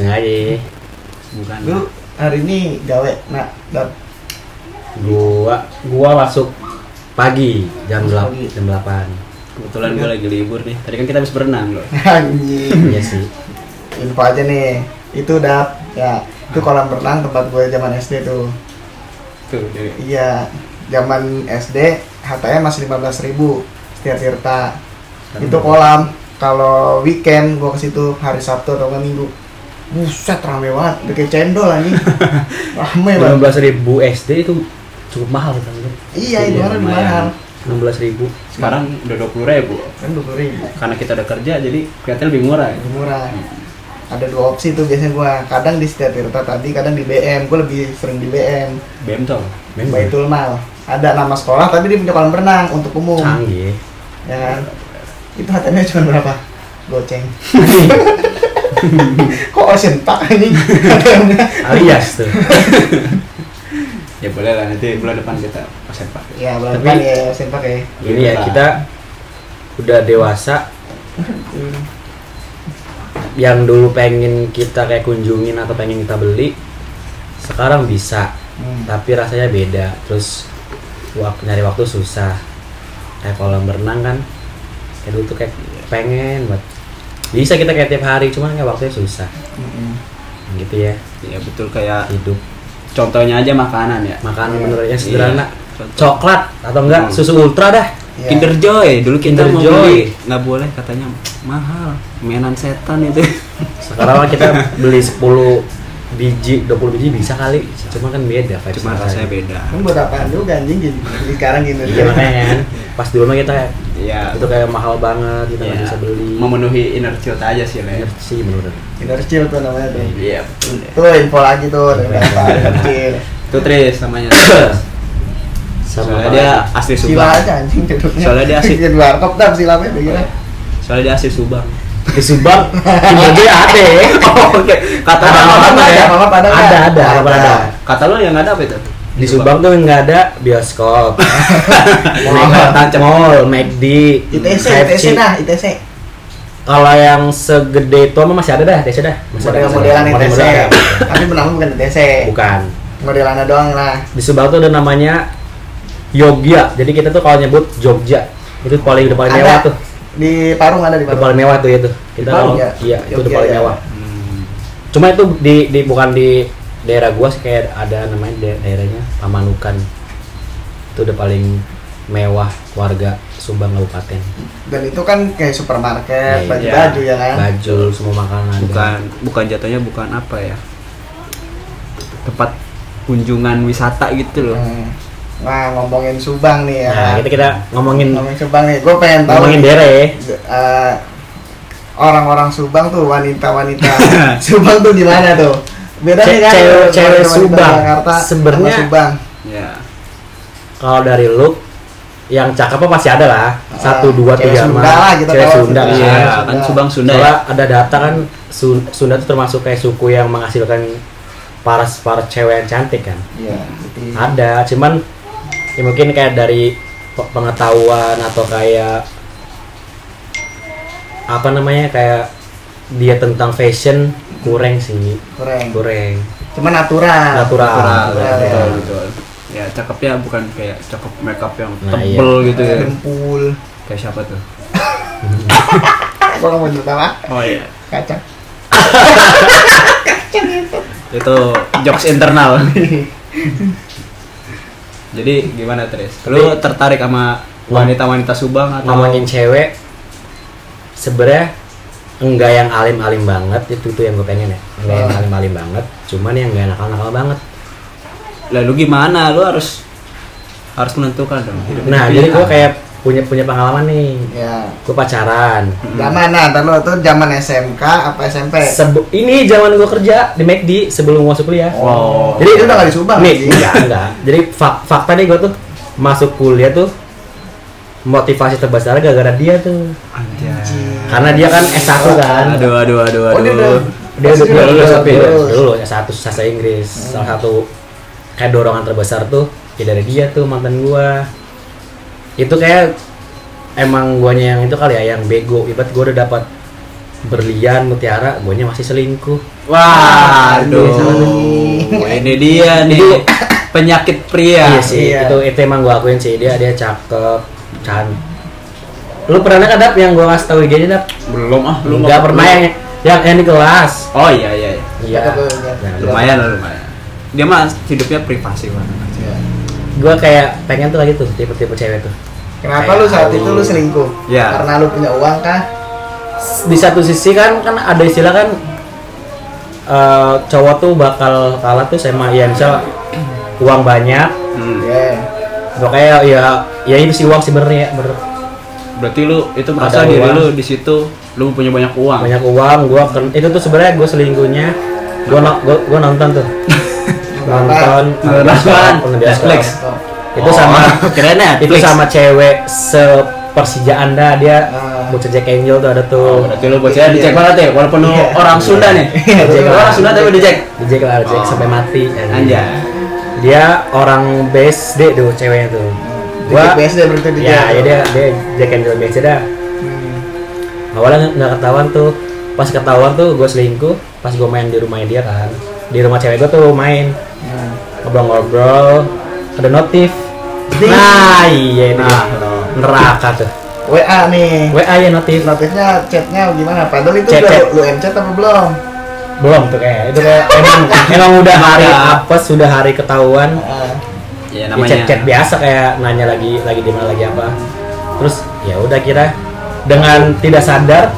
iseng aja. Bukan. Lu hari ini gawe dap Gua masuk pagi jam Masuk 8 pagi. jam 8. Kebetulan gue lagi libur nih. Tadi kan kita habis berenang loh. anjing. Iya sih. Info aja nih. Itu dap ya. Itu kolam renang tempat gue zaman SD tuh. Tuh, Dewi. Iya, zaman SD HTM masih 15.000 setiap Tirta. Itu kolam. Kalau weekend gua ke situ hari Sabtu atau nggak Minggu. Buset rame banget, udah kayak cendol anjing. Rame banget. 15.000 SD itu cukup mahal kan. Iya, itu Iya, kan lebih lumayan. mahal. 16.000. Sekarang udah 20.000. Kan 20.000. Karena kita udah kerja jadi kelihatannya lebih murah ya. Lebih murah. Ada dua opsi tuh biasanya gua. Kadang di setiap Tirta tadi, kadang di BM. Gua lebih sering di BM. BM tuh. Baitul Mal. Ada nama sekolah tapi dia punya kolam renang untuk umum. Canggih. Ya kan? Itu HTM-nya cuma berapa? Goceng. Kok Ocean Park anjing? HTM-nya. Alias tuh. Ya boleh lah, nanti bulan depan kita pasien pak. Ya, bulan Tapi- depan ya Ocean Park ya. Ini ya kita udah dewasa. Yang dulu pengen kita kayak kunjungin atau pengen kita beli, sekarang bisa. Tapi rasanya beda. Terus nyari waktu susah. Kayak kolam renang kan, kayak dulu tuh kayak pengen banget. Bisa kita kayak tiap hari, cuman kayak waktunya susah. Gitu ya Iya betul, kayak hidup. contohnya aja makanan ya. Makanan Iya. bener ya sederhana. Contoh. Coklat atau enggak susu ultra dah. Ya. Kinder Joy, dulu kita Kinder mau Joy. beli nggak boleh, katanya mahal, mainan setan itu. Sekarang mah kita beli 10 biji, 20 biji bisa kali. Cuma kan beda vibes Cuma rasanya beda. Kan buat apaan juga anjing gini. Sekarang gini. Iya makanya kan. Pas dulu mah kita kayak Iya. itu kayak mahal banget, kita nggak Iya. bisa beli. Memenuhi inner child aja sih lah. Bener sih bener. Innerchill tuh namanya tuh. Iya betul. Tuh info lagi tuh dari Bapak Innerchill. Itu Tris namanya. Sama Soalnya apa dia lagi? asli Sila Subang. aja anjing duduknya. Soalnya dia asik. Bikin warkop dah silapnya begini. Soalnya dia asli Subang. Di Subang Kinder Joy ada. Oke. Kata Ada apa apa ya? ya? Ada Ada, ada. Kata lo yang ada apa itu? Di Subang tuh nggak ada bioskop, Tancap. mall, McD, ITC, KFC. ITC dah, ITC. Kalau yang segede itu mah masih ada dah, ITC dah. Masih ada, Modelan ITC. model-model ada. Tapi benangnya bukan ITC. Bukan. Modelannya doang lah. Di Subang tuh ada namanya Yogya. Jadi kita tuh kalau nyebut Jogja itu udah paling Ada. mewah tuh. Di Parung ada di Udah Parung. paling mewah tuh itu. Kita Parung kalau ya? iya itu udah Jogja paling ya. mewah. Cuma itu di bukan di daerah gua sih, kayak ada namanya daerahnya Pamanukan. Itu udah paling mewah warga Subang Kabupaten. Dan itu kan kayak supermarket, Iya, baju-baju ya kan. Baju, semua makanan. Bukan jatuhnya bukan apa ya? Tempat kunjungan wisata gitu loh. Nah, ngomongin Subang nih ya. Nah, kan? kita ngomongin Subang nih. Gue pengen tahu ngomongin nih, daerah ya. orang-orang Subang tuh, wanita-wanita Subang tuh gimana tuh? Beda nih kan? Cewek wanita-wanita Subang. Jakarta Sebenarnya sama Subang. Ya. Kalau dari look yang cakep apa pasti ada lah. Satu dua Cewek tiga Sunda lah, kita cewek tahu. Sunda Iya, kan. Iya, Sunda. kan Subang Sunda Soalnya ya. ada data kan Sunda tuh termasuk kayak suku yang menghasilkan para cewek yang cantik kan. Iya, gitu. Ada, cuman ya mungkin kayak dari pengetahuan atau kayak apa namanya, kayak dia tentang fashion kurang sih. Kurang. Cuma natural. Natural. Natural, ya. Betul, betul. Ya, cakepnya bukan kayak cakep makeup yang Nah, tebel gitu ya. Dempul. Kayak siapa tuh? Gua nggak mau nyebut nama. Oh iya. Kacang. Itu jokes internal. Jadi gimana Tris? Lu tertarik sama wanita-wanita Subang atau Ngomongin cewek, sebenarnya enggak yang alim-alim banget, itu yang gue pengen ya. Enggak yang alim-alim banget, cuman yang enggak nakal-nakal banget. Lalu gimana? Lu harus menentukan dong. Nah, jadi gue kayak punya pengalaman nih. Ya. Gue pacaran. Zaman ntar lo tuh zaman SMK apa SMP? Ini zaman gue kerja di McD sebelum masuk kuliah. Oh. Jadi itu udah gak di Subang. Nih, sih? enggak. Jadi fakta nih, gue tuh masuk kuliah tuh motivasi terbesar gara-gara dia tuh. Anjay. Karena dia kan S1 kan. Aduh. Oh, dia udah- Dia lulus. dulu S1 bahasa Inggris. Salah satu kayak dorongan terbesar tuh ya dari dia tuh, mantan gua. Itu kayak emang guanya yang itu kali ya, yang bego. Ibarat gua udah dapat berlian, mutiara, guanya masih selingkuh. Waduh, ini dia nih penyakit pria. Iya sih, Iya. itu emang gua akuin sih, dia cakep, cantik. Lu pernah kan Dap yang gua kasih tahu IG-nya Dap? Belum belum. Enggak pernah yang di kelas. Oh iya. Iya. Nah, Lumayan. Dia mah hidupnya privasi banget. Iya. gua kayak pengen tuh lagi tuh tipe-tipe cewek tuh. Kenapa Kayak lu saat aku- itu lu selingkuh? Iya. Karena lu punya uang kah? Di satu sisi kan ada istilah kan cowok tuh bakal kalah tuh sama ya misal uang banyak, Iya. makanya ya itu sih uang sih bener ya, Berarti lu itu merasa Ada diri uang. lu di situ lu punya banyak uang. banyak uang. Itu tuh sebenarnya gue selingkuhnya, gue nonton tuh nonton Netflix. itu sama keren ya. itu sama cewek sepersijaan dah dia bocah Jack Angel tuh ada tuh. Berarti lu bocahnya dicek banget ya, walaupun lu Iya. orang Sunda nih. Dicek Lu lah. orang Sunda tapi dicek. Jack lah, Jack Oh. sampai mati. Anjay. Dia orang BSD tuh ceweknya tuh. Gua BSD berarti dia. Ya dia Jack Angel BSD dah. Awalnya nggak ketahuan tuh, pas ketahuan tuh gue selingkuh, pas gue main di rumahnya dia kan, di rumah cewek gue tuh main ngobrol-ngobrol, ada notif. Nah iya itu dia. Neraka tuh. WA nih. WA ya notif. Notifnya chatnya gimana? Padahal itu Chat. udah lu chat apa belum? Belum tuh kayak itu kayak emang udah hari apa sudah hari ketahuan. Ya Ya, namanya. chat biasa kayak nanya lagi di mana lagi apa. Terus ya udah kira dengan tidak sadar,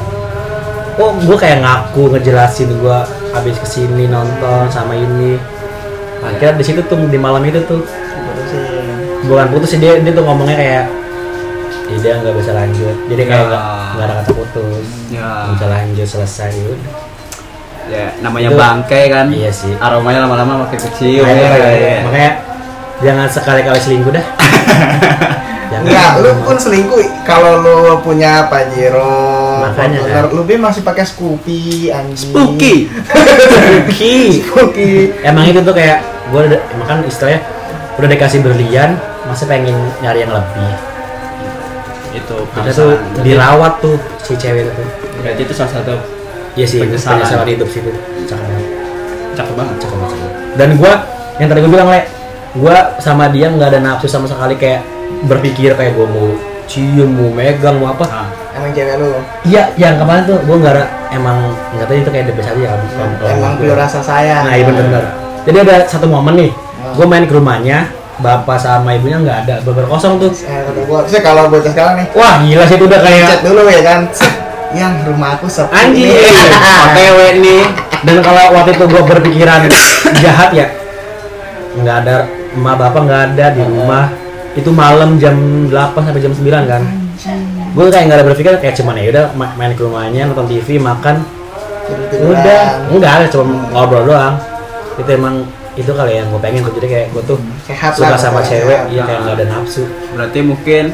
oh gue kayak ngaku ngejelasin gue habis kesini nonton sama ini. Akhirnya di situ tuh di malam itu tuh bukan putus sih, dia tuh ngomongnya kayak dia nggak bisa lanjut, jadi kayak nggak ada kata putus, Ya. nggak bisa lanjut selesai udah. Ya namanya Itu- bangkai kan. Iya sih. Aromanya lama-lama makin kecil. Makanya jangan sekali-kali selingkuh dah. Jangan. Enggak, lu pun selingkuh kalau lu punya Pajero, Makanya, Fortuner, kan. lu be masih pakai Scoopy anjing. Spooky. Scoopy. Emang itu tuh kayak gue udah makan istilahnya udah dikasih berlian masih pengen nyari yang lebih. Itu Kita tuh dirawat tuh si cewek itu. Berarti itu salah satu Iya sih, Penyesalan. penyesalan hidup sih itu. Cakep banget. cakep banget. Cakep banget. Dan gue yang tadi gue bilang gue sama dia nggak ada nafsu sama sekali kayak berpikir kayak gue mau cium, mau megang, mau apa. Ah, Emang cewek lu. Iya, yang kemarin tuh gue nggak ada emang nggak tahu itu kayak the best aja ya. Emang pure rasa sayang. Nah iya bener-bener. Jadi ada satu momen nih, gue main ke rumahnya, bapak sama ibunya nggak ada, bener kalau tuh. Kata gua, sih kalau bocah sekarang nih, Wah gila sih itu udah chat kayak dulu ya kan. Yang rumah aku sepi. anjing. OTW nih. Dan kalau waktu itu gue berpikiran jahat ya, nggak ada emak bapak nggak ada di rumah. Itu malam jam 8 sampai jam 9 kan. Gue kayak nggak ada berpikir kayak cuman ya udah main ke rumahnya, nonton TV, makan. Tidur-tiduran. Udah, enggak cuma ngobrol doang. Itu emang itu kali yang gue pengen tuh, jadi kayak gue tuh Sehat suka lah, sama pokoknya. cewek, iya Nah. kayak nggak ada nafsu. berarti mungkin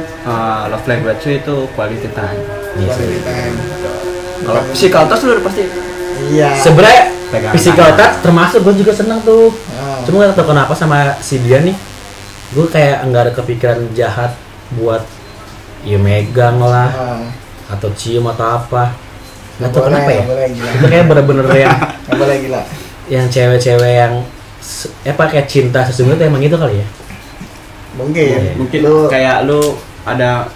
love language itu quality time. Iya sih. Quality time. Kalau physical touch lu udah pasti Iya. Sebenarnya pegang physical tangan. touch termasuk gue juga senang tuh. Ah. Cuma nggak tahu kenapa sama si dia nih, gue kayak nggak ada kepikiran jahat buat ya megang lah Ah. atau cium atau apa. Nggak tahu Boleh, kenapa ya. boleh, gila. Itu kayak bener-bener Nggak boleh gila. yang cewek-cewek yang kayak cinta sesungguhnya tuh emang gitu kali ya. Mungkin. Mungkin Lu kayak lu ada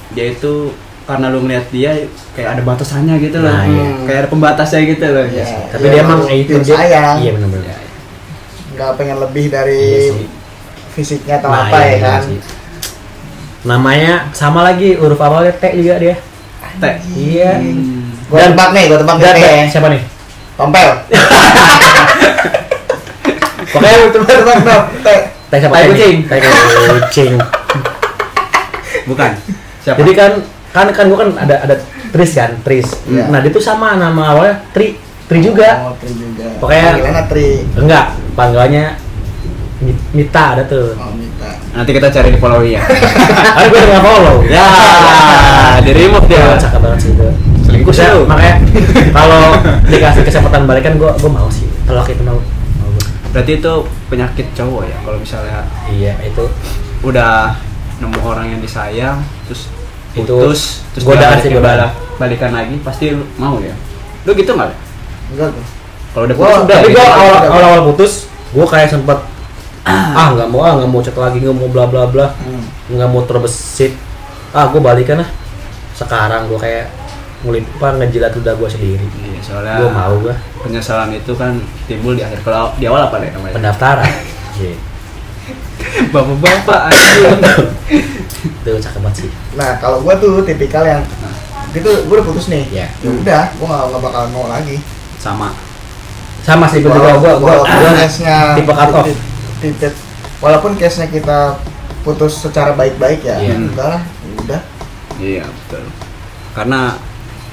dia itu karena lu melihat dia kayak ada batasannya gitu loh. Nah, iya. Kayak ada pembatasnya gitu loh. Iya. Tapi Iya, dia emang lu itu pure dia. sayang. Iya bener-bener. nggak pengen lebih dari Iya sih. fisiknya atau Nah, apa iya, ya iya kan. sih. Namanya sama lagi huruf awalnya T juga dia. Teh. Iya. Gua Dan- tebak nih, gua tebak Dan nih. siapa nih? Tompel. Pokoknya Tebak dong. Teh. Tai siapa? Tai Tai kucing. Tai kucing. Bukan. Siapa? Jadi kan gua kan ada Tris kan, Tris. Iya. Nah, dia tuh sama nama awalnya Tri juga. Oh, Tri juga. Pokoknya- Panggilannya Tri. Enggak, panggilannya Mita ada tuh. Oh, Mita. Nanti kita cari di follow ya. Kan gue udah follow. Ya, di remove Ya, dia. cakep banget sih itu. Selingkuh sih Saya- lu. Makanya kalau dikasih kesempatan balikan gue mau sih. Telak itu mau. Gua. Berarti itu penyakit cowok ya kalau misalnya Iya, itu udah nemu orang yang disayang terus Itu putus terus godaan dia sih, balik- godaan. balikan lagi pasti mau ya. Lu gitu nggak? Enggak tuh. Kalau udah Gua- putus udah. Tapi gitu. gue awal putus, gue kayak sempet nggak mau chat lagi, nggak mau bla bla bla, nggak mau terbesit. Gue balikan lah. Sekarang gue kayak ngejilat udah gue sendiri. Iya, soalnya Gue mau gue penyesalan itu kan timbul di akhir. Kalau di awal apa deh namanya? pendaftaran. Iya. Bapak-bapak anjing. Itu cakep banget sih. Nah, kalau gua tuh tipikal yang gitu, gua udah putus nih. Iya. Ya udah, gua nggak bakal mau lagi. Sama. Sama sih gue juga, Walaupun case-nya tipe cut off. walaupun case-nya kita putus secara baik-baik ya, Iya. enggak lah, udah. Iya, betul. Karena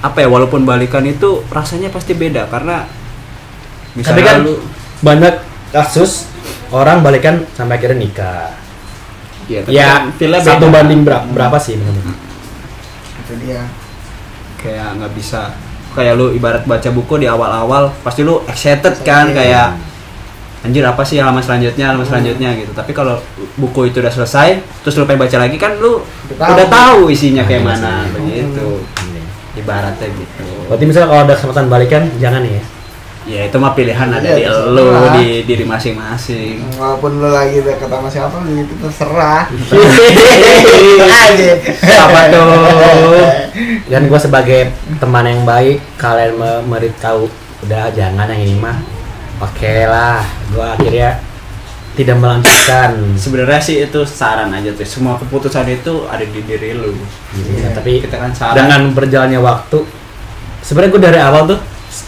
apa ya, walaupun balikan itu rasanya pasti beda karena Tapi kan banyak kasus orang balikan sampai akhirnya nikah. ya, tapi Ya, kan feel-nya satu beda. banding berapa sih menurut? Itu dia. Kayak nggak bisa, kayak lu ibarat baca buku di awal-awal pasti lu excited kan, Iya. kayak anjir apa sih halaman selanjutnya gitu. Tapi kalau buku itu udah selesai terus lu pengen baca lagi kan lu udah tahu isinya kayak Iya mana sih. begitu ibaratnya gitu. Berarti misalnya kalau ada kesempatan balikan, jangan ya. Ya itu mah pilihan ada Iya, di terserah. lu, di diri masing-masing. Walaupun lu lagi deket sama siapa, itu terserah. Siapa tuh? Dan gue sebagai teman yang baik, kalian memberitahu udah jangan yang ini mah. Oke lah, gue akhirnya tidak melanjutkan. Sebenarnya sih itu saran aja tuh. Semua keputusan itu ada di diri lu. Iya, tapi Kita kan saran. dengan berjalannya waktu, sebenarnya gue dari awal tuh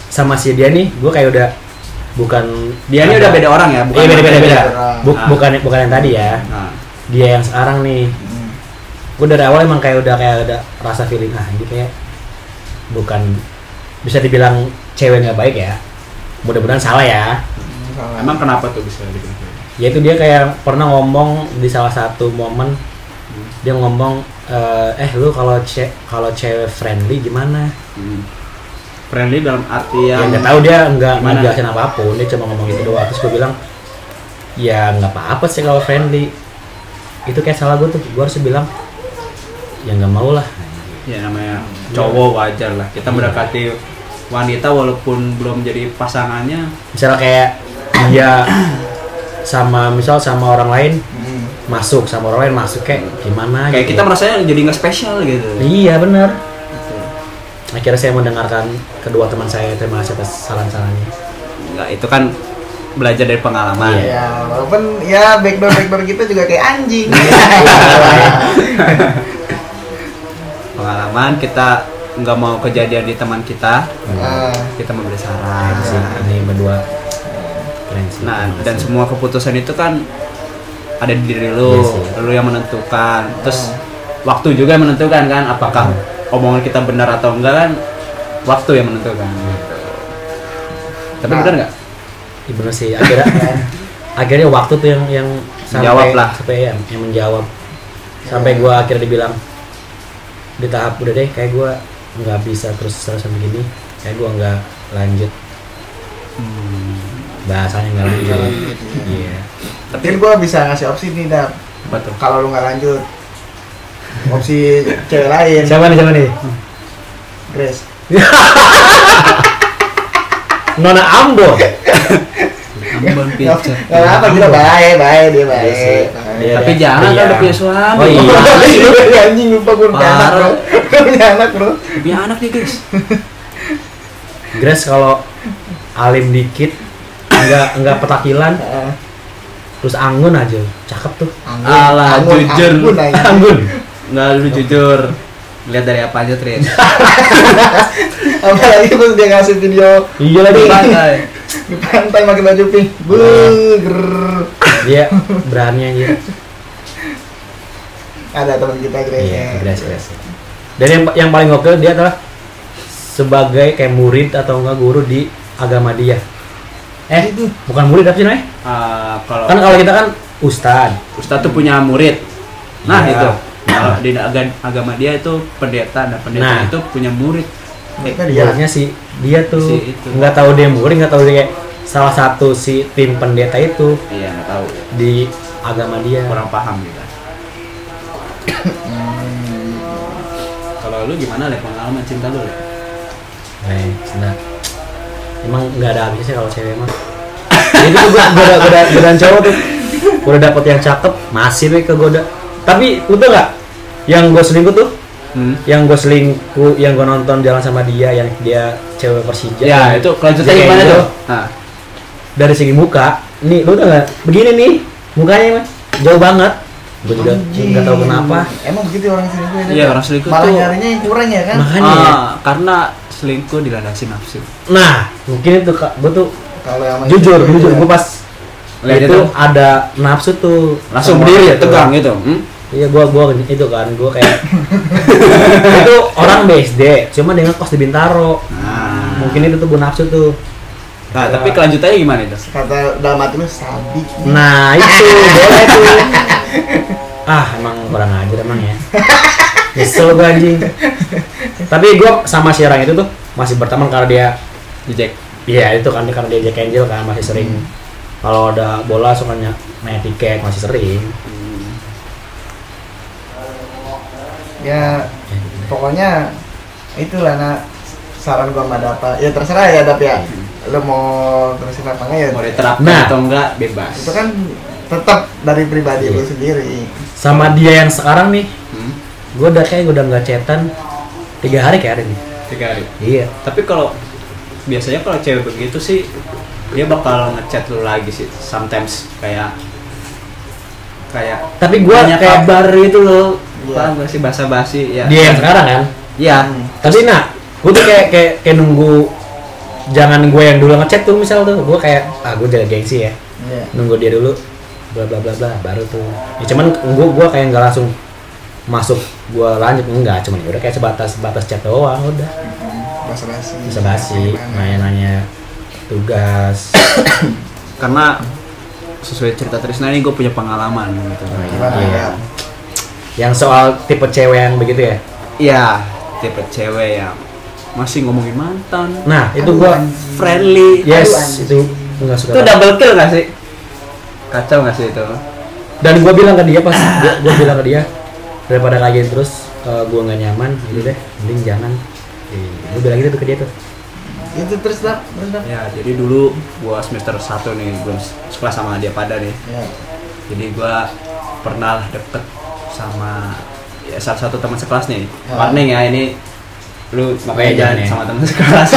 sama si dia nih, gue kayak udah bukan Dia ini udah beda orang ya, Iya beda. orang. Bukan yang tadi ya. Nah, Dia yang sekarang nih. Gue dari awal emang kayak udah rasa feeling ini kayak bukan, bisa dibilang cewek nggak baik ya. Mudah-mudahan salah ya. emang kenapa tuh bisa dibilang? Yaitu dia kayak pernah ngomong di salah satu momen, dia ngomong lu kalau cewek friendly gimana? Friendly dalam arti Ya yang nggak tahu, dia nggak gimana? ngejelasin apapun, dia cuma ngomong gitu doang. Terus gue bilang ya nggak apa-apa sih kalau friendly. Itu kayak salah gue tuh, gue harus bilang ya nggak mau lah. ya namanya cowok wajar lah. Kita mendekati wanita walaupun belum jadi pasangannya. Misalnya kayak dia sama orang lain masuk, sama orang lain masuk kayak gimana Kayak gitu. kita merasanya jadi nggak spesial gitu. Iya benar. Akhirnya saya mendengarkan kedua teman saya, terima kasih atas saran-sarannya. Nggak, itu kan belajar dari pengalaman. Iya. Ya, walaupun ya backdoor kita juga kayak anjing. Pengalaman kita nggak mau kejadian di teman kita, Ah, kita memberi Nah, saran. itu sih, ini berdua keren sih. Nah, terima dan kasih. semua keputusan itu kan ada di diri lu, Iya sih. lu yang menentukan. Terus waktu juga yang menentukan kan, apakah omongan kita benar atau enggak kan, waktu yang menentukan. Gitu. Tapi Nah. benar nggak? Iya, bener sih, akhirnya waktu tuh yang Menjawab lah. sampai yang menjawab. Sampai gua akhirnya dibilang di tahap udah deh, kayak gua nggak bisa terus-terusan begini, kayak gua nggak lanjut. Bahasanya nggak lanjut. Iya. Mungkin gua bisa ngasih opsi nih, Dap. Apa tuh? Kalau lu nggak lanjut, opsi cewek lain, Siapa nih? Grace. Nona Ambon. Ambon Nggak pizza. apa, kita baik dia Iya sih. baik. Iya. Tapi jangan kan Iya. udah punya suami. Oh iya. Anjing lupa gue punya anak, Parah. bro. Punya anak, bro. Punya anak nih guys. Grace kalau alim dikit, enggak petakilan, terus anggun aja, cakep tuh. Alah, jujur. Anggun, anjing. Anggun. Nggak, lu jujur. Lihat dari apa aja, Trin? Apalagi pas dia ngasih video Iya lagi. Pantai. di pantai pakai baju pink. Buger. Dia berani aja. Ada teman kita Grace. Iya, Grace. Dan yang paling gokil dia adalah sebagai kayak murid atau enggak guru di agama dia. Bukan murid apa sih namanya? Kalau Kan kalau kita kan ustadz. Ustadz tuh punya murid. Nah, Iya. itu. Kalau di agama dia itu pendeta, dan pendeta Nah. itu punya murid. Mereka dia. Muridnya sih dia tuh Si itu. nggak tahu dia murid, nggak tahu dia kayak salah satu si tim pendeta itu Iya, nggak tahu. di agama dia. Kurang paham gitu. Kalau lu gimana, Le? Pengalaman cinta lu, Le? Nah, emang nggak ada habisnya sih kalau cewek mah. Itu tuh gue godaan cowok tuh, udah dapet yang cakep masih nih kegoda. Tapi lu tau nggak yang gue selingkuh tuh, yang gue selingkuh, yang gue nonton jalan sama dia, yang dia cewek Persija. Ya itu kelanjutannya gimana tuh? Nah. Dari segi muka, nih lu tau nggak? Begini nih mukanya mah jauh banget. Gue juga nggak tahu kenapa. Emang begitu orang selingkuh ya? Iya orang selingkuh malah tuh nyarinya yang kurang ya kan? Makanya ya. Karena selingkuh dilandasi nafsu. Nah mungkin itu kak, gue tuh Kalau yang jujur gue pas Lihat itu itu. ada nafsu tuh Langsung sama berdiri ya, itu. tegang gitu. Iya gua itu kan gua kayak itu orang BSD cuma dia ngekos di Bintaro. Nah. Mungkin itu tuh gua nafsu tuh. Nah, tapi kelanjutannya gimana itu? Kata dalam hati lu sabi. Nah itu boleh tuh. Emang kurang ajar emang ya. Nyesel gua anjing. Tapi gua sama si orang itu tuh masih berteman karena dia Dijek. iya itu kan karena dia Jack Angel kan masih sering kalau ada bola suka main tiket masih sering. Ya pokoknya itulah saran gua sama Dapa. Ya terserah ya Dap ya. Lu mau terusin apa enggak ya? Mau diterapkan Nah. atau enggak bebas. Itu kan tetap dari pribadi Iya. lu sendiri. Sama dia yang sekarang nih, gua udah nggak chatan 3 hari kayak hari ini. 3 hari. Iya. Tapi kalau biasanya kalau cewek begitu sih dia bakal ngechat lu lagi sih sometimes kayak Tapi gua banyak kayak kabar gitu loh. Iya. Paham gak sih basa-basi ya. dia yang sekarang kan. Iya. Tapi gua tuh kayak nunggu jangan gue yang dulu ngechat tuh misal tuh, gua kayak gua jaga gengsi ya. Iya. Nunggu dia dulu bla bla bla bla baru tuh. Ya cuman gua kayak nggak langsung masuk gua lanjut enggak, cuman udah kayak sebatas chat doang udah. Basa-basi. Bisa basi, nanya-nanya tugas. Karena sesuai cerita Trisna ini gue punya pengalaman gitu. Gimana Iya. ya? Yang soal tipe cewek yang begitu ya. Iya, tipe cewek yang masih ngomongin mantan. Nah, itu Aduh, gua anjing. Friendly. yes, anjing. itu enggak suka. Itu double kill gak sih? Kacau gak sih itu? Dan gua bilang ke dia pas gua bilang ke dia daripada kayak gini terus gua nggak nyaman gitu deh, mending jangan. Gua bilang gitu tuh ke dia tuh. Itu terus Dap. Ya, jadi dulu gua semester 1 nih, belum sekolah sama dia pada nih. Ya. Jadi gua pernah deket sama ya salah satu teman sekelas nih. Ya. Warning ya, ini lu makanya Oh, jangan jangan ya. sama teman sekelas.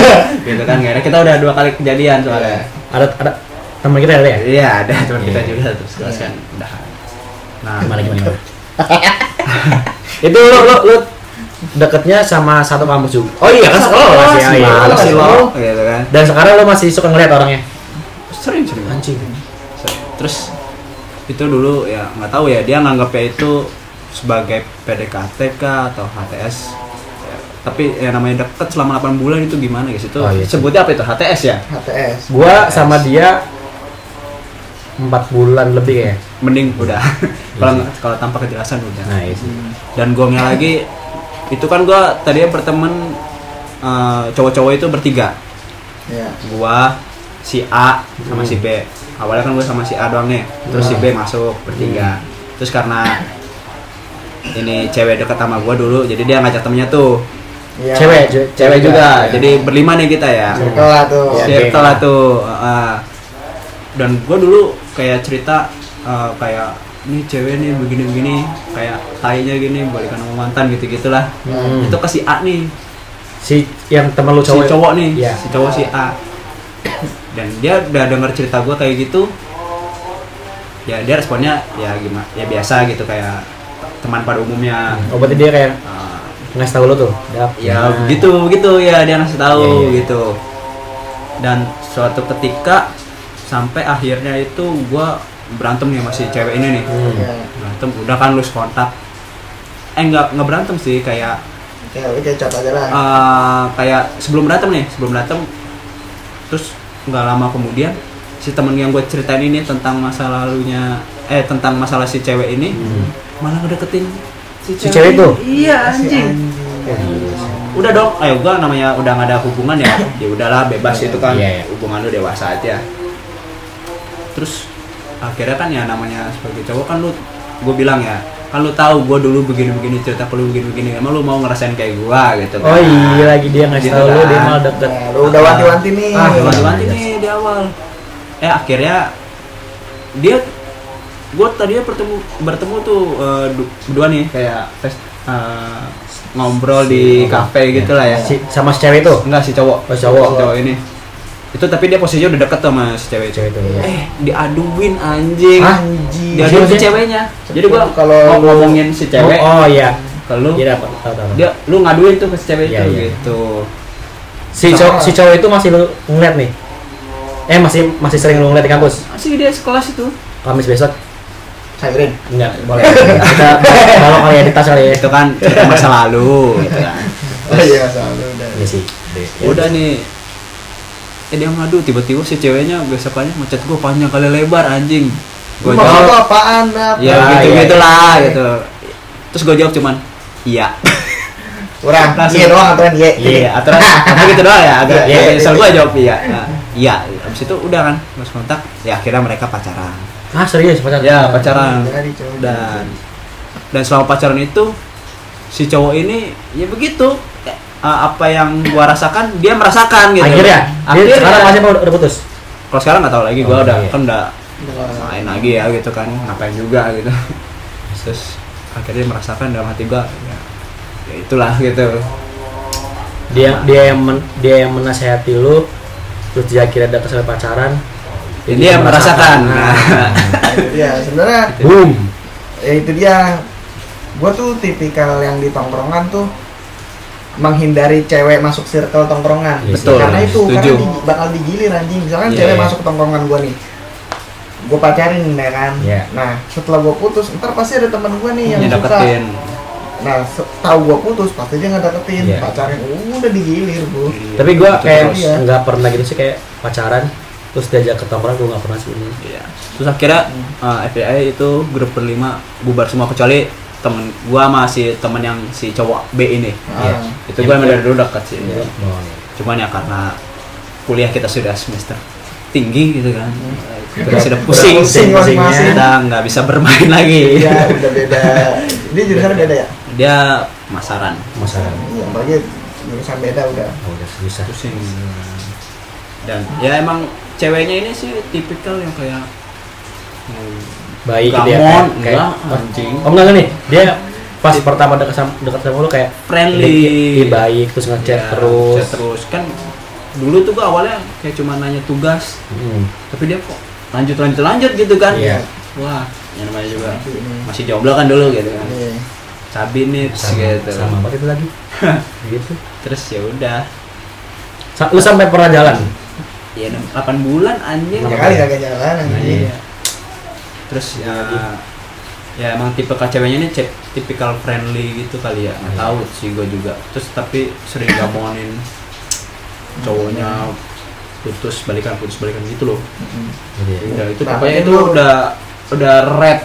Gitu kan. Karena kita udah 2 kali kejadian soalnya. Ada teman kita ada ya? Iya, ada teman kita Iya. juga terus sekelas kan. Udah. Nah, Gimana? Itu lu deketnya sama satu kampus juga. Oh iya kan sekolah lo masih Masih, iya. malas sih Iya. lo, gitu kan. Dan sekarang lo masih suka ngeliat orangnya? Sering. Anjing. Terus itu dulu ya nggak tahu ya, dia nganggapnya itu sebagai PDKT kah atau HTS ya, tapi ya namanya deket selama 8 bulan itu gimana guys itu Oh, iya. sebutnya apa itu HTS ya, HTS. Gua sama dia 4 bulan lebih ya. mending udah kalau tanpa kejelasan udah. Nah, itu. Dan gongnya lagi itu kan gua tadinya berteman cowok-cowok itu bertiga, Ya. gua si A sama si B. Awalnya kan gue sama si A doang nih, terus si B masuk bertiga. Terus karena ini cewek deket sama gue dulu, jadi dia ngajak temennya tuh. Ya. Cewek juga. Ya. Jadi berlima nih kita ya. Circle lah tuh. Ya. Circle lah tuh. Dan gue dulu kayak cerita kayak nih cewek nih begini-begini, kayak tainya gini, balikan sama mantan gitu-gitulah. Itu ke si A nih. Si yang temen lu Si cowok. cowok nih, Iya. si cowok si A. Dan dia udah denger cerita gue kayak gitu, ya dia responnya ya gimana, ya biasa gitu kayak teman pada umumnya. Oh, berarti dia kayak Uh, ngasih tahu lu tuh. Dap. ya Nah. gitu ya dia ngasih tahu Iya, iya. gitu. Dan suatu ketika sampai akhirnya itu gue berantem nih sama si cewek ini nih. Ya. Berantem udah kan lose kontak. Nggak berantem sih, kayak Kayak cat aja lah. kayak sebelum berantem terus nggak lama kemudian si temen yang gue ceritain ini tentang masa lalunya tentang masalah si cewek ini malah ngedeketin Si cewek itu? iya Si anjing. Udah dong, ayo gua namanya udah nggak ada hubungan ya, ya udahlah bebas itu kan, Iya, iya. hubungan lu dewasa aja. Terus akhirnya kan ya namanya sebagai cowok kan gue bilang ya, kan lu tahu gue dulu begini-begini cerita lu begini-begini, emang lu mau ngerasain kayak gue gitu kan. Oh iya, lagi dia ngasih Gitu tahu lu kan. dia malah deket. Nah, lu udah wanti-wanti nih. Wanti-wanti nih di awal. Akhirnya dia, gue tadinya bertemu tuh berdua nih kayak ngobrol di kafe gitu lah ya. Sama si cewek itu? Enggak, si cowok. Oh, cowok. Si cowok ini. Itu tapi dia posisinya udah deket sama si cewek itu. Diaduin anjing. Anjing. Diaduin si ceweknya. Jadi gua kalau ngomongin si cewek. Oh iya. Kalau Iya dapat tahu. lu ngaduin tuh ke si cewek Iya, itu iya. gitu. Si cowok itu masih lu ngeliat nih? Masih sering lu ngeliat di kampus? Masih dia sekelas itu. Kamis besok? Sayurin. Enggak, boleh. Kita kalau kali edit tas kali ya. Itu kan cerita masa lalu gitu kan. Oh iya, selalu udah. Iya sih. Udah nih. Dia ngadu, tiba-tiba si ceweknya besokannya macet gua panjang kali lebar anjing. Gua Maksud jawab, lu apaan, Nat? ya gitu-gitulah gitu. Terus gua jawab cuman iya. Kurang. Langsung. Iya doang aturan iya. Iya, aturan apa gitu doang ya, agak Iya, ya, misal gua jawab iya. Nah, iya, habis itu udah kan, terus kontak, ya akhirnya mereka pacaran. Ah serius pacaran? Ya, pacaran. Jadi, coba. Dan selama pacaran itu si cowok ini ya begitu. Apa yang gua rasakan dia merasakan gitu. Akhirnya? Dia sekarang masih udah putus? Kalau sekarang nggak tahu lagi, Oh, gua udah iya. kan udah main lagi ya gitu kan, ngapain juga gitu. Terus akhirnya merasakan dalam hati gua ya itulah gitu. Dia yang menasehati lu, terus dia akhirnya deket sampai pacaran. Dia merasakan. Ya sebenarnya Boom. ya itu dia. Gua tuh tipikal yang di tongkrongan tuh menghindari cewek masuk circle tongkrongan. Iya, betul. Karena itu Setuju. bakal digilir anjing. Misalkan Iya, cewek iya. masuk ke tongkrongan gua nih, gua pacarin ya kan. Iya. Nah setelah gua putus, ntar pasti ada teman gua nih yang Yang suka. dapetin. Nah tahu gua putus, pasti dia nggak dapetin. Iya. Pacarin, udah digilir gua. Tapi gue Gitu kayak terus. Iya. nggak pernah gitu sih, kayak pacaran terus diajak ke tongkrongan, gue nggak pernah sih ini. Iya. Terus akhirnya FBI itu grup berlima bubar semua kecuali temen gua sama si temen yang si cowok B ini. Ah. Itu gua emang dari dulu dekat sih. Iya. Oh, iya. Cuman ya karena kuliah kita sudah semester tinggi gitu kan. Kita Udah- sudah udah pusing, pusing masing-masing. kita nggak bisa bermain lagi. Iya udah beda. Dia jurusan beda ya? Dia pemasaran. Masalah. Iya, apalagi jurusan beda udah. Oh, udah susah. Pusing. Dan ya emang ceweknya ini sih tipikal yang kayak Baik gitu ya. gamon, Kayak enggak anjing. Oh enggak nih. Dia pas pertama dekat sama lu kayak Friendly. dia baik, terus ngechat Ya, terus. chat terus kan dulu tuh gua awalnya kayak cuma nanya tugas, tapi dia kok lanjut gitu kan. Iya. Wah, yang namanya juga Ini. masih jomblo kan dulu gitu kan. Iya. Cabi nih gitu. Sama apa itu lagi? Gitu. Terus ya udah. Lu sampai pernah jalan? Ya 8 bulan anjing. Ya kali kagak jalan anjing. Iya. Terus ya emang tipe ceweknya ini tipikal friendly gitu kali ya. Nggak tahu sih gua juga. Terus tapi sering gamonin cowoknya putus balikan gitu loh. Udah itu Nah, pokoknya itu- itu udah red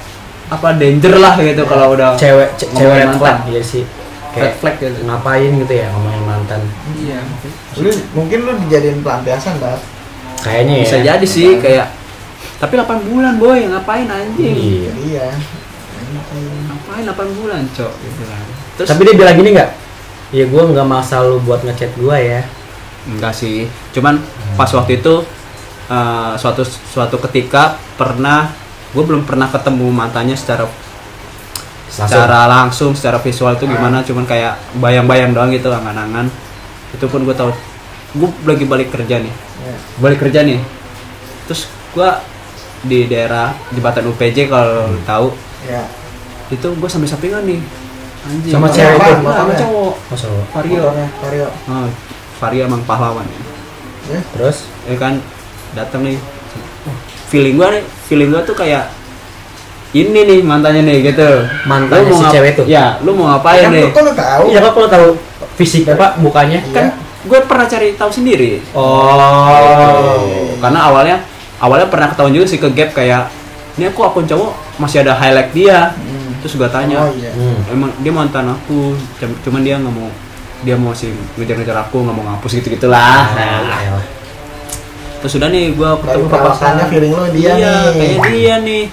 apa danger lah gitu kalau udah Cewek ngomongin red mantan. flag iya sih. red Kayak flag gitu. ngapain gitu ya ngomongin mantan. Iya. Lu mungkin lu dijadiin pelampiasan, Bang. Kayaknya ya. Bisa jadi sih kayak tapi 8 bulan boy ngapain anjing? Iya. Iya. Ngapain 8 bulan, Cok gitu kan. Terus Tapi dia bilang gini nggak? Ya gue nggak masalah lu buat ngechat gue ya. enggak sih. Cuman pas waktu itu suatu ketika gue belum pernah ketemu mantannya secara langsung, secara visual itu gimana, cuman kayak bayang-bayang doang gitu, angan-angan. Itu pun gue tahu gue lagi balik kerja nih. Terus gue di daerah jembatan UPJ kalau lu tahu, Ya. itu gue samping-sampingan nih. Anjing. Sama Sama cewek apa? itu. Sama cowok. Masa Vario. Vario. Oh, Vario emang pahlawan ya. terus Ya kan datang nih. Feeling gua tuh kayak ini nih mantannya nih gitu. Mantannya Lu mau si cewek tuh? Ya, lu mau ngapain Kan nih? lu kok lu tahu? iya kok lo tahu fisik apa mukanya Kan gue pernah cari tahu sendiri. oh Karena awalnya pernah ketahuan juga sih ke Gap kayak ini aku akun cowok masih ada highlight dia. Terus gua tanya, Oh iya. emang dia mantan aku, cuman dia nggak mau, dia mau sih ngejar-ngejar aku, nggak mau ngapus gitu-gitulah. nah, Terus udah nih gue Dari ketemu perawakannya papasan. feeling lo dia Iya, nih. kayak dia nih.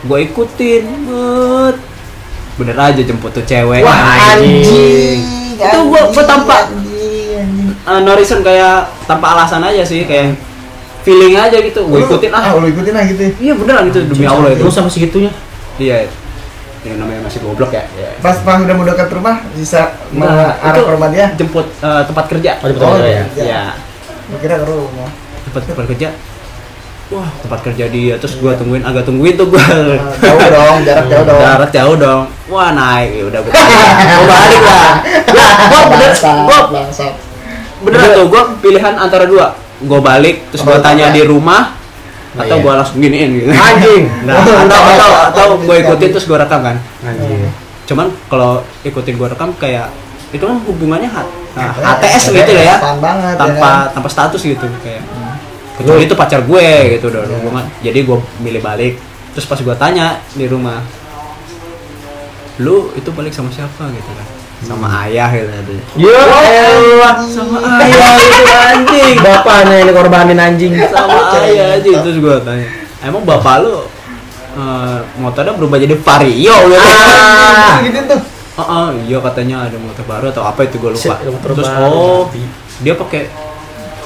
Gue ikutin, bener aja jemput tuh cewek. Wah, anjing. Itu gua tanpa anjing. no reason, kayak tanpa alasan aja sih, kayak feeling aja gitu. Gua ikutin lu ikutin gitu ya? Iya beneran itu, demi Allah itu. Lu sampai segitunya. Iya. Yang namanya masih goblok ya. Pas udah mau dekat rumah bisa arah itu ke rumah dia. jemput tempat kerja. Oh, jemput kerja ya. Iya. Gua kira ke rumah. Tempat kerja. Wah, tempat kerja dia, terus gua tungguin tuh gua. Jauh dong, jarak jauh dong. Jarak jauh dong. Wah, naik. Ya udah gua balik lah. Gua bener tuh, gua pilihan antara dua. Gua balik terus gua tanya di rumah atau gua langsung giniin gitu. Anjing. Nah, atau gua ikutin terus gua rekam kan. Anjing. Cuman kalau ikutin gua rekam kayak itu kan hubungannya HTS gitu ya. Tanpa status gitu kayak. Kecuali itu pacar gue gitu udah hubungan. Jadi gue milih balik. Terus pas gue tanya di rumah, lu itu balik sama siapa gitu kan? Sama ayah gitu. Ya Allah, sama ayah gitu anjing. Bapaknya ini korbanin anjing. Sama ayah aja. Terus gue tanya, emang bapak lu motornya berubah jadi Vario gitu? Gitu tuh. Iya katanya ada motor baru atau apa itu gue lupa. Terus dia pakai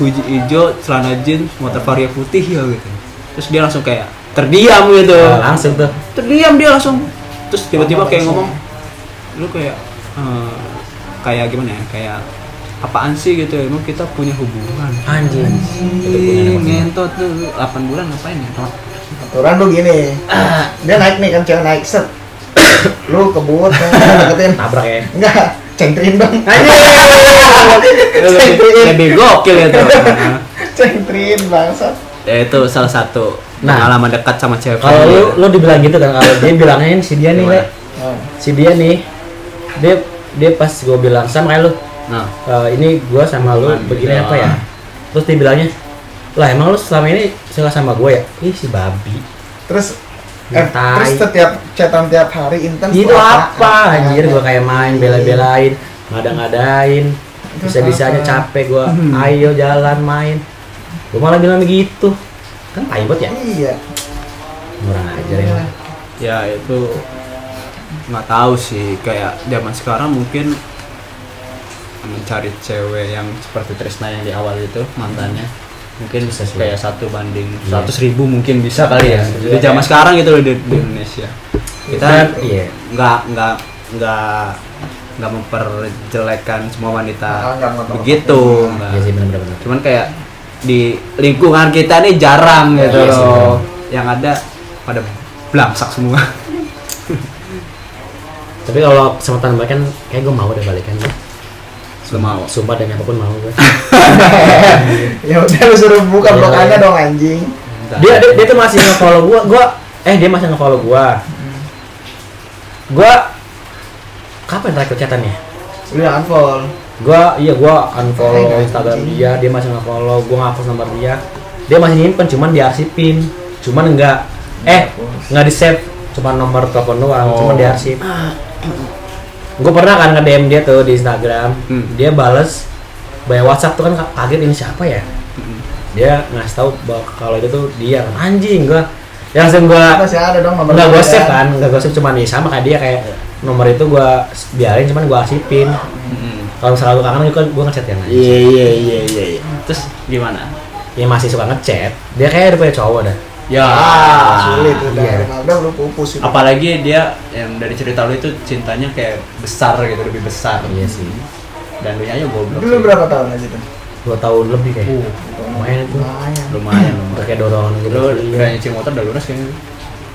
Fuji hijau, celana jeans, motor Vario putih ya gitu. Terus dia langsung kayak terdiam gitu. Langsung tuh. Terdiam dia langsung. Terus tiba-tiba kayak ngomong, lu kayak kayak gimana ya? Kayak apaan sih gitu? Emang kita punya hubungan. Anjing. Ngentot tuh 8 bulan ngapain ngentot? Aturan lu gini. Dia naik nih kan, cewek naik set. Lu kebut deketin. Tabrak ya. Enggak, cengtrin dong. Lebih gokil ya tuh. Cengtrin bangsat. Ya itu salah satu pengalaman dekat sama cewek. Kalau lu dibilang gitu kan, kalau dia bilangnya si dia nih, Le. Si dia nih. Dia pas gua bilang sama kayak lu. Nah, ini gua sama lu begini apa ya? Terus dia bilangnya, "Lah emang lu selama ini suka sama gua ya?" Ih, si babi. Terus setiap chatan tiap hari intens itu apa anjir, gua kayak main bela-belain, ngada-ngadain, bisa-bisanya capek gua, ayo jalan main, gua malah bilang begitu kan taibot ya. Iya, Murah aja ya. Ya itu nggak tahu sih, kayak zaman sekarang mungkin mencari cewek yang seperti Trisna yang di awal itu mantannya mungkin bisa kayak 1 banding 100.000 mungkin bisa kali ya. Jadi zaman sekarang gitu loh di Indonesia. Kita nggak memperjelekkan semua wanita begitu. Iya sih, benar-benar. Cuman kayak di lingkungan kita nih jarang gitu loh. Yang ada pada blangsak semua. Tapi kalau kesempatan balikan, kayak gue mau deh balikan. Lu mau? Sumpah demi apapun mau gue. Ya udah lu suruh buka blokannya dong anjing. Dia tuh masih nge-follow dia masih nge-follow gua. Gua kapan terakhir chatannya? Lu yang unfollow. Gua unfollow Instagram dia masih nge-follow, gua ngapus nomor dia. Dia masih nyimpen, cuman diarsipin. Cuman enggak di-save, cuma nomor telepon doang, cuman diarsip. Gue pernah kan nge-DM dia tuh di Instagram, dia bales by WhatsApp tuh kan kaget, ini siapa ya? Dia ngasih tahu bahwa kalau itu tuh dia kan, anjing gue. Ya langsung gue masih ada dong nomor. Enggak gue save kan, enggak gue save, cuman nih sama kayak dia, kayak nomor itu gue biarin, cuman gue arsipin. Kalau misalnya gue kangen gue ngechat yang lain. Iya. Terus gimana? Ya masih suka ngechat. Dia kayak udah punya cowok dah. Ya, sulit udah lu pupus itu. Apalagi dia yang dari cerita lu itu cintanya kayak besar gitu, lebih besar. Iya sih. Dan lu nya goblok. Dulu berapa tahun aja tuh? 2 tahun lebih kayak. Lumayan itu. Lumayan. Kayak dorongan gitu. Lu udah nyicil motor udah lunas kayaknya.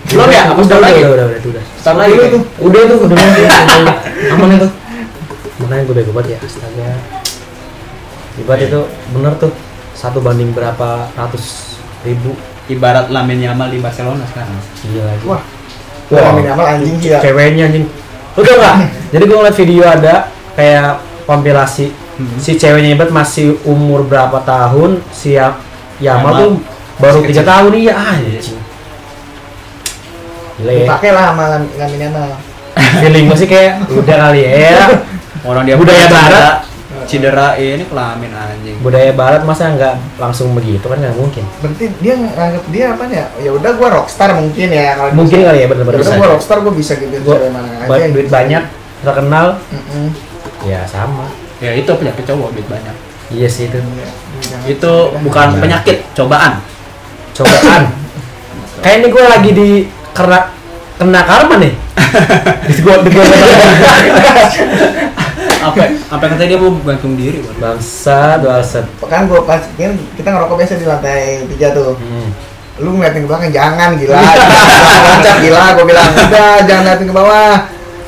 Belum ya? Apa udah lagi? Udah. Start lagi tuh. Udah aman itu. Makanya gue bego banget ya, astaga. Ibarat itu bener tuh 1 banding berapa ratus ribu. Ibarat Lamine Yamal di Barcelona sekarang. Iya lagi. Wah, Lamine Yamal anjing sih ya. Ceweknya anjing. Lu tau gak? Jadi gue ngeliat video ada kayak kompilasi. Si ceweknya ibarat masih umur berapa tahun, si Yamal tuh baru 3 tahun iya anjing. Gila ya. Dipakai lah sama Lamine Yamal. Feeling gue sih kayak udah kali ya. Orang dia budaya barat. cedera ini kelamin anjing. Budaya barat masa nggak langsung begitu kan, nggak mungkin. Berarti dia nganggap dia apa ya? Ya udah gua rockstar mungkin ya kalau Mungkin bisa. kali ya, bener-bener Ya udah bisa. gua rockstar, gua bisa gitu Gua cewek mana aja. duit banyak, terkenal, Mm-mm. ya sama. Ya itu penyakit cowok duit banyak. Iya sih itu. Iya, jangan- Itu bukan penyakit, cobaan. Cobaan. Kayak ini gue lagi kena karma nih. Apa katanya dia mau gantung diri, Bang? Bangsa, doaset. Kan gua pas kan kita ngerokok biasa di lantai 3 tuh. Hmm. Lu ngeliatin ke belakang jangan gila. Jangan loncat gila, gua bilang. Udah jangan ngeliatin ke bawah.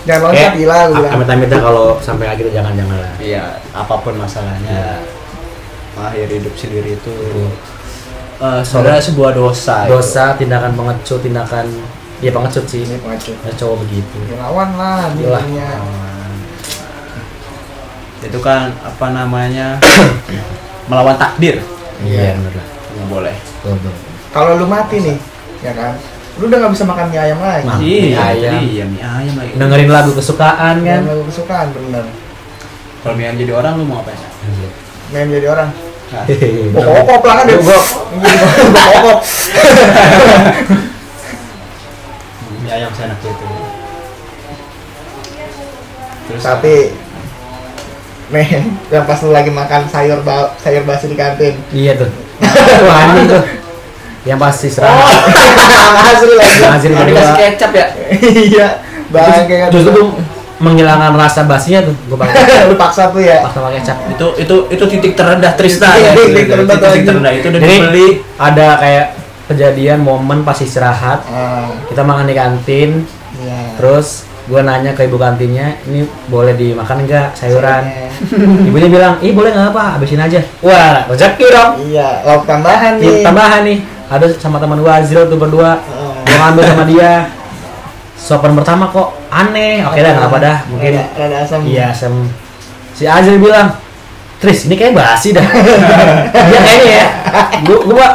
Jangan loncat gila, gua bilang. Amit-amit dah kalau sampai kayak gitu jangan lah. Iya, apapun masalahnya. Mengakhiri hidup sendiri itu sebenarnya sebuah dosa. Dosa, tindakan pengecut, tindakan ya pengecut sih. Ini pengacu. Ya, cowok begitu. Ya, lawan lah Iyalah. bilangnya. Itu kan apa namanya melawan takdir. Iya benar lah. Nggak boleh. Betul. Kalau lu mati nih, ya kan? Lu udah nggak bisa makan mie ayam lagi. Nah, Iya, mie ayam. Iya, mie ayam lagi. Dengerin lagu kesukaan kan. Yang lu kesukaan bener. Kalau mie ayam jadi orang lu mau apa ya? Main jadi orang. Nah, Bokok lah kan deh gua. Bokok. mie ayam seenak itu. Terus Tapi men, yang pas lu lagi makan sayur basi di kantin. Iya tuh. Wah anjing tuh. Yang pasti serah. Asli lagi. Hasil Ini kedua. kasih kecap ya? Iya. Bang kayak Terus tuh menghilangkan rasa basinya tuh. Gue pakai lu paksa tuh ya. pakai kecap. Itu titik terendah Tristan. Iya, ya. titik terendah tuh, Titik anjing. terendah itu udah Jadi dibeli. ada kayak kejadian momen pas istirahat. Ah, Kita makan di kantin. iya. Terus gue nanya ke ibu kantinnya, ini boleh dimakan enggak sayuran? Sayurnya. Ibunya bilang, ih boleh nggak apa, habisin aja. Wah, rezeki dong. Iya, lauk tambahan nih. Tambahan nih, ada sama teman gue Azril tuh berdua. Gue ngambil sama dia. Sopan pertama kok aneh. Oke dah, nggak apa dah. Mungkin Rada asam. iya asem. Si Azril bilang, Tris, ini kayak basi dah. Dia kayaknya ya. Gua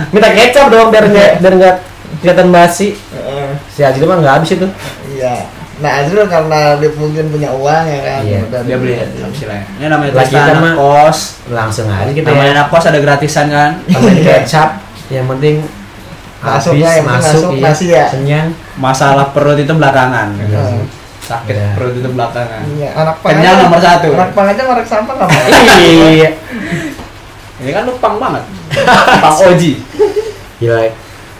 minta kecap dong biar nggak kelihatan basi. Heeh. Si Azril mah nggak habis itu. Iya. Nah, Azrul karena dia mungkin punya uang ya kan. Iya. Udah Dia beli istilahnya. Ini namanya Lagi Tristan kan anak mah- kos. Langsung aja gitu Namanya ya. anak kos ada gratisan kan? Tambahin kecap, yang penting Masuk habis, ya, yang penting masuk, iya, nasi ya. kenyang. Masalah perut itu belakangan. Heeh. Sakit Iya. perut itu belakangan. Iya, anak pang Kenyang aja- nomor 1. Anak pang aja ngorek sampah nggak mau. Iya. Ini kan lu pang banget. Pang Oji. Gila.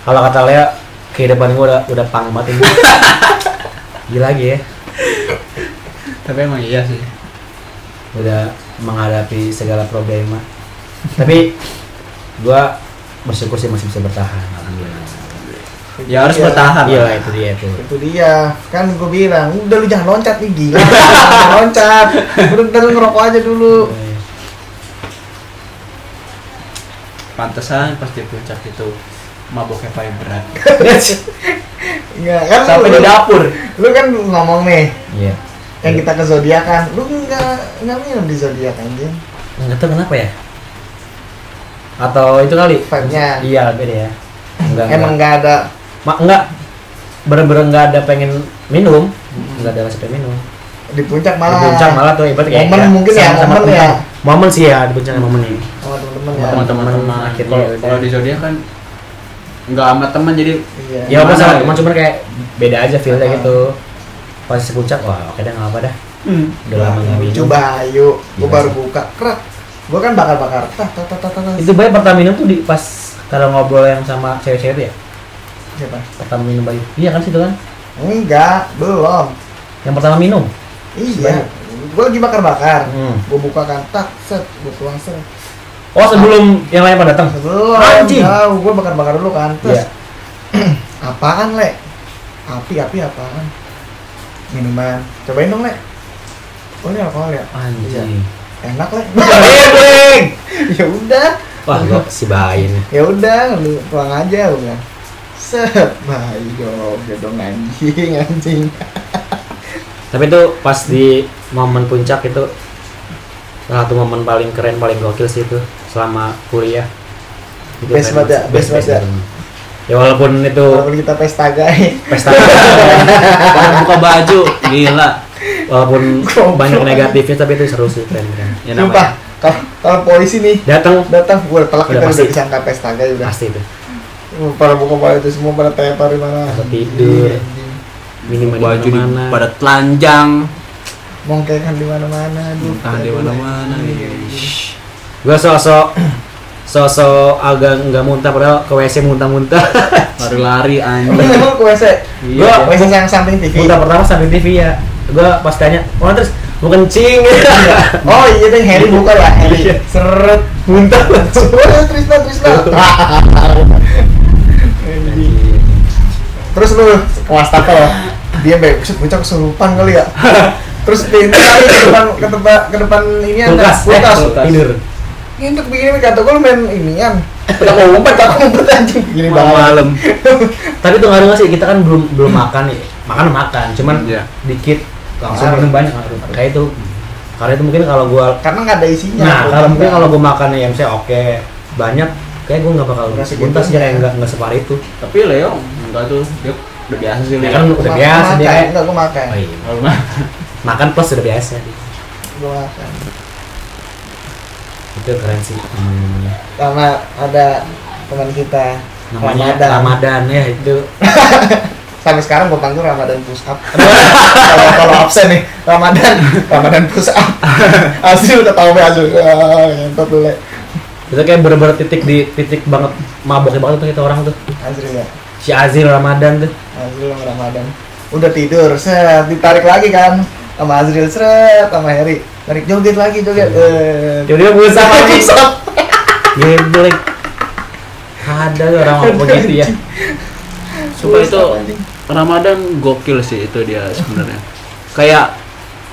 Kalau kata Lea, kehidupan gua udah pang banget ini. Gila lagi ya. Tapi emang iya sih. Udah menghadapi segala problema. Tapi gua bersyukur sih masih bisa bertahan. Alhamdulillah. Ya harus Iya. bertahan. Iya lah. itu dia tuh. Itu dia. Kan gue bilang, udah lu jangan loncat nih gila. Jangan loncat. Udah lu ngerokok aja dulu. Pantesan pas di puncak itu maboknya paling berat. Enggak, kan Sampai lu, di dapur. lu kan ngomong nih, Iya. yang kita ke zodiak kan, lu enggak minum di zodiak anjing. Nggak tahu kenapa ya? Atau itu kali? Vibe-nya. Iya beda ya. Emang enggak ada. enggak bener-bener nggak ada pengen minum, nggak ada rasa pengen minum. Di puncak Di malah. puncak malah tuh ibarat kayak Momen mungkin ya, sama-sama momen ya. teman. Momen sih ya di puncak momen ini. Sama temen-temen ya. Sama Teman-teman akhirnya Kalau udah. kalau di zodiak kan nggak sama teman jadi Iya. Ya apa Gimana sama ya? teman cuman kayak beda aja feelnya Ah. gitu. Pas di puncak wah oke dah nggak apa dah. Udah lama nggak minum. Coba ayo, gua Gila baru sih. buka. Krak. Gua kan bakar-bakar. Tah. Itu bayi pertama minum tuh di pas kalau ngobrol yang sama cewek-cewek itu ya. Siapa? Pertama minum bayi. Iya kan situ kan? Enggak, belum. Yang pertama minum. Iya. Gua lagi bakar-bakar. Hmm. Gua buka kan, tak, set, gua tuang set. Oh sebelum yang lain pada datang. Belum, Anjing. jauh. Gua bakar-bakar dulu kan. Terus, Iya. apaan, Le? Api apaan? Minuman. Cobain dong, Le. Oh, ini alkohol ya? Anjing. Enak, Le. Bling. Ya udah. Wah gua si bayi nih. Ya udah, lu tuang aja udah. Set, bayi dong anjing. Tapi itu pas di momen puncak itu salah satu momen paling keren, paling gokil sih itu selama kuliah. Itu Best keren banget ya, best banget ya. Ya walaupun itu Walaupun kita pesta guys. pesta Orang buka baju, gila. Walaupun banyak negatifnya tapi itu seru sih, keren. Ya Sumpah, namanya. kalau polisi nih Datang datang, gue telak Udah kita pasti. udah disangka pesta guys udah. pasti itu. Para buka pada itu semua pada tepar di mana. Atau tidur. Minum Baju di di mana. pada telanjang, Mongkekan di mana-mana, aduh. tahan di mana-mana. Gua sosok agak nggak muntah padahal ke WC muntah-muntah. Lari-lari Lu anjing. memang ke WC? Iya. Gua WC yang samping TV. Muntah pertama sampai TV ya. Gua pas tanya, "Oh, terus mau kencing." Oh iya deh, Harry buka ya, Harry. Iya. Seret, muntah langsung. Oh, Trisna. Terus lu wastafel, dia bocah kesurupan kali ya. Terus pintu kali ke depan ini ada kulkas. Tidur. Untuk begini kata gue lu main inian. Aku ngumpet anjing gini Malam. Tapi tuh ngaruh nggak sih, kita kan belum makan nih. Makan, cuman Iya. dikit langsung Ngaruh. minum banyak ngaruh. Kayak itu. Karena itu mungkin kalau gua Karena nggak ada isinya. Nah, kalau mungkin kalau gue makan IMC oke, banyak kayak gue nggak bakal Nggak segitu. muntah sih, kayak nggak separah itu. Tapi Leo enggak tuh, dia udah biasa sih Ya Leo. kan udah biasa dia kayak Enggak, gue makan. oh, iya. Kalau mah Makan plus udah biasa. Gue makan. Itu keren sih namanya. Sama ada teman kita Namanya Ramadan ya itu. Sampai sekarang gue panggil Ramadan push up. Kalau absen nih Ramadan push up. Asli udah tahu aja. Ngentot dulu. Itu kayak bener-bener titik banget maboknya banget tuh kita orang tuh. Asli ya. Si Azil Ramadan tuh. Azril sama Ramadan. Udah tidur, set ditarik lagi kan sama Azril, seret sama Harry. Tarik joget lagi. Tiba-tiba busa lagi. Geblek. Ada tuh orang ngomong begitu ya. Sumpah itu Ramadan gokil sih itu dia sebenarnya. Kayak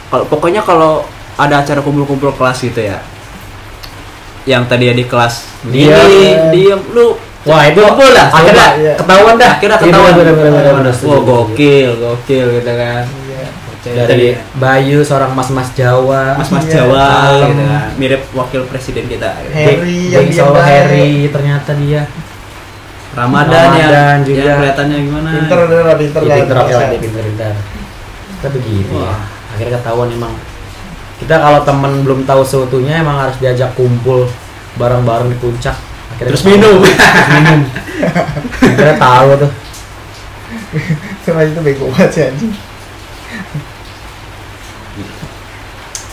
pokoknya kalau ada acara kumpul-kumpul kelas gitu ya. Yang tadi ya di kelas diem lu. Wah itu Kumpul dah, akhirnya iya. ketahuan dah. Akhirnya ketahuan. Bener-bener. Wah gokil gitu kan. Iya. Dari Bayu seorang mas-mas Jawa. Mas-mas Iya. Jawa Kalem. gitu kan. Mirip wakil presiden kita. Harry yang Geng diam Solo baik. Harry ternyata dia. Ramadan juga. yang kelihatannya gimana? Pinter udah pinter Iya, lah. pinter oke lah dia pinter. Kita begitu ya. Wah. Akhirnya ketahuan emang. Kita kalau temen belum tahu seutuhnya emang harus diajak kumpul bareng-bareng di puncak. Akhirnya Terus ketahuan. minum. Terus minum. Akhirnya tahu tuh. Cuma itu bego banget sih anjing.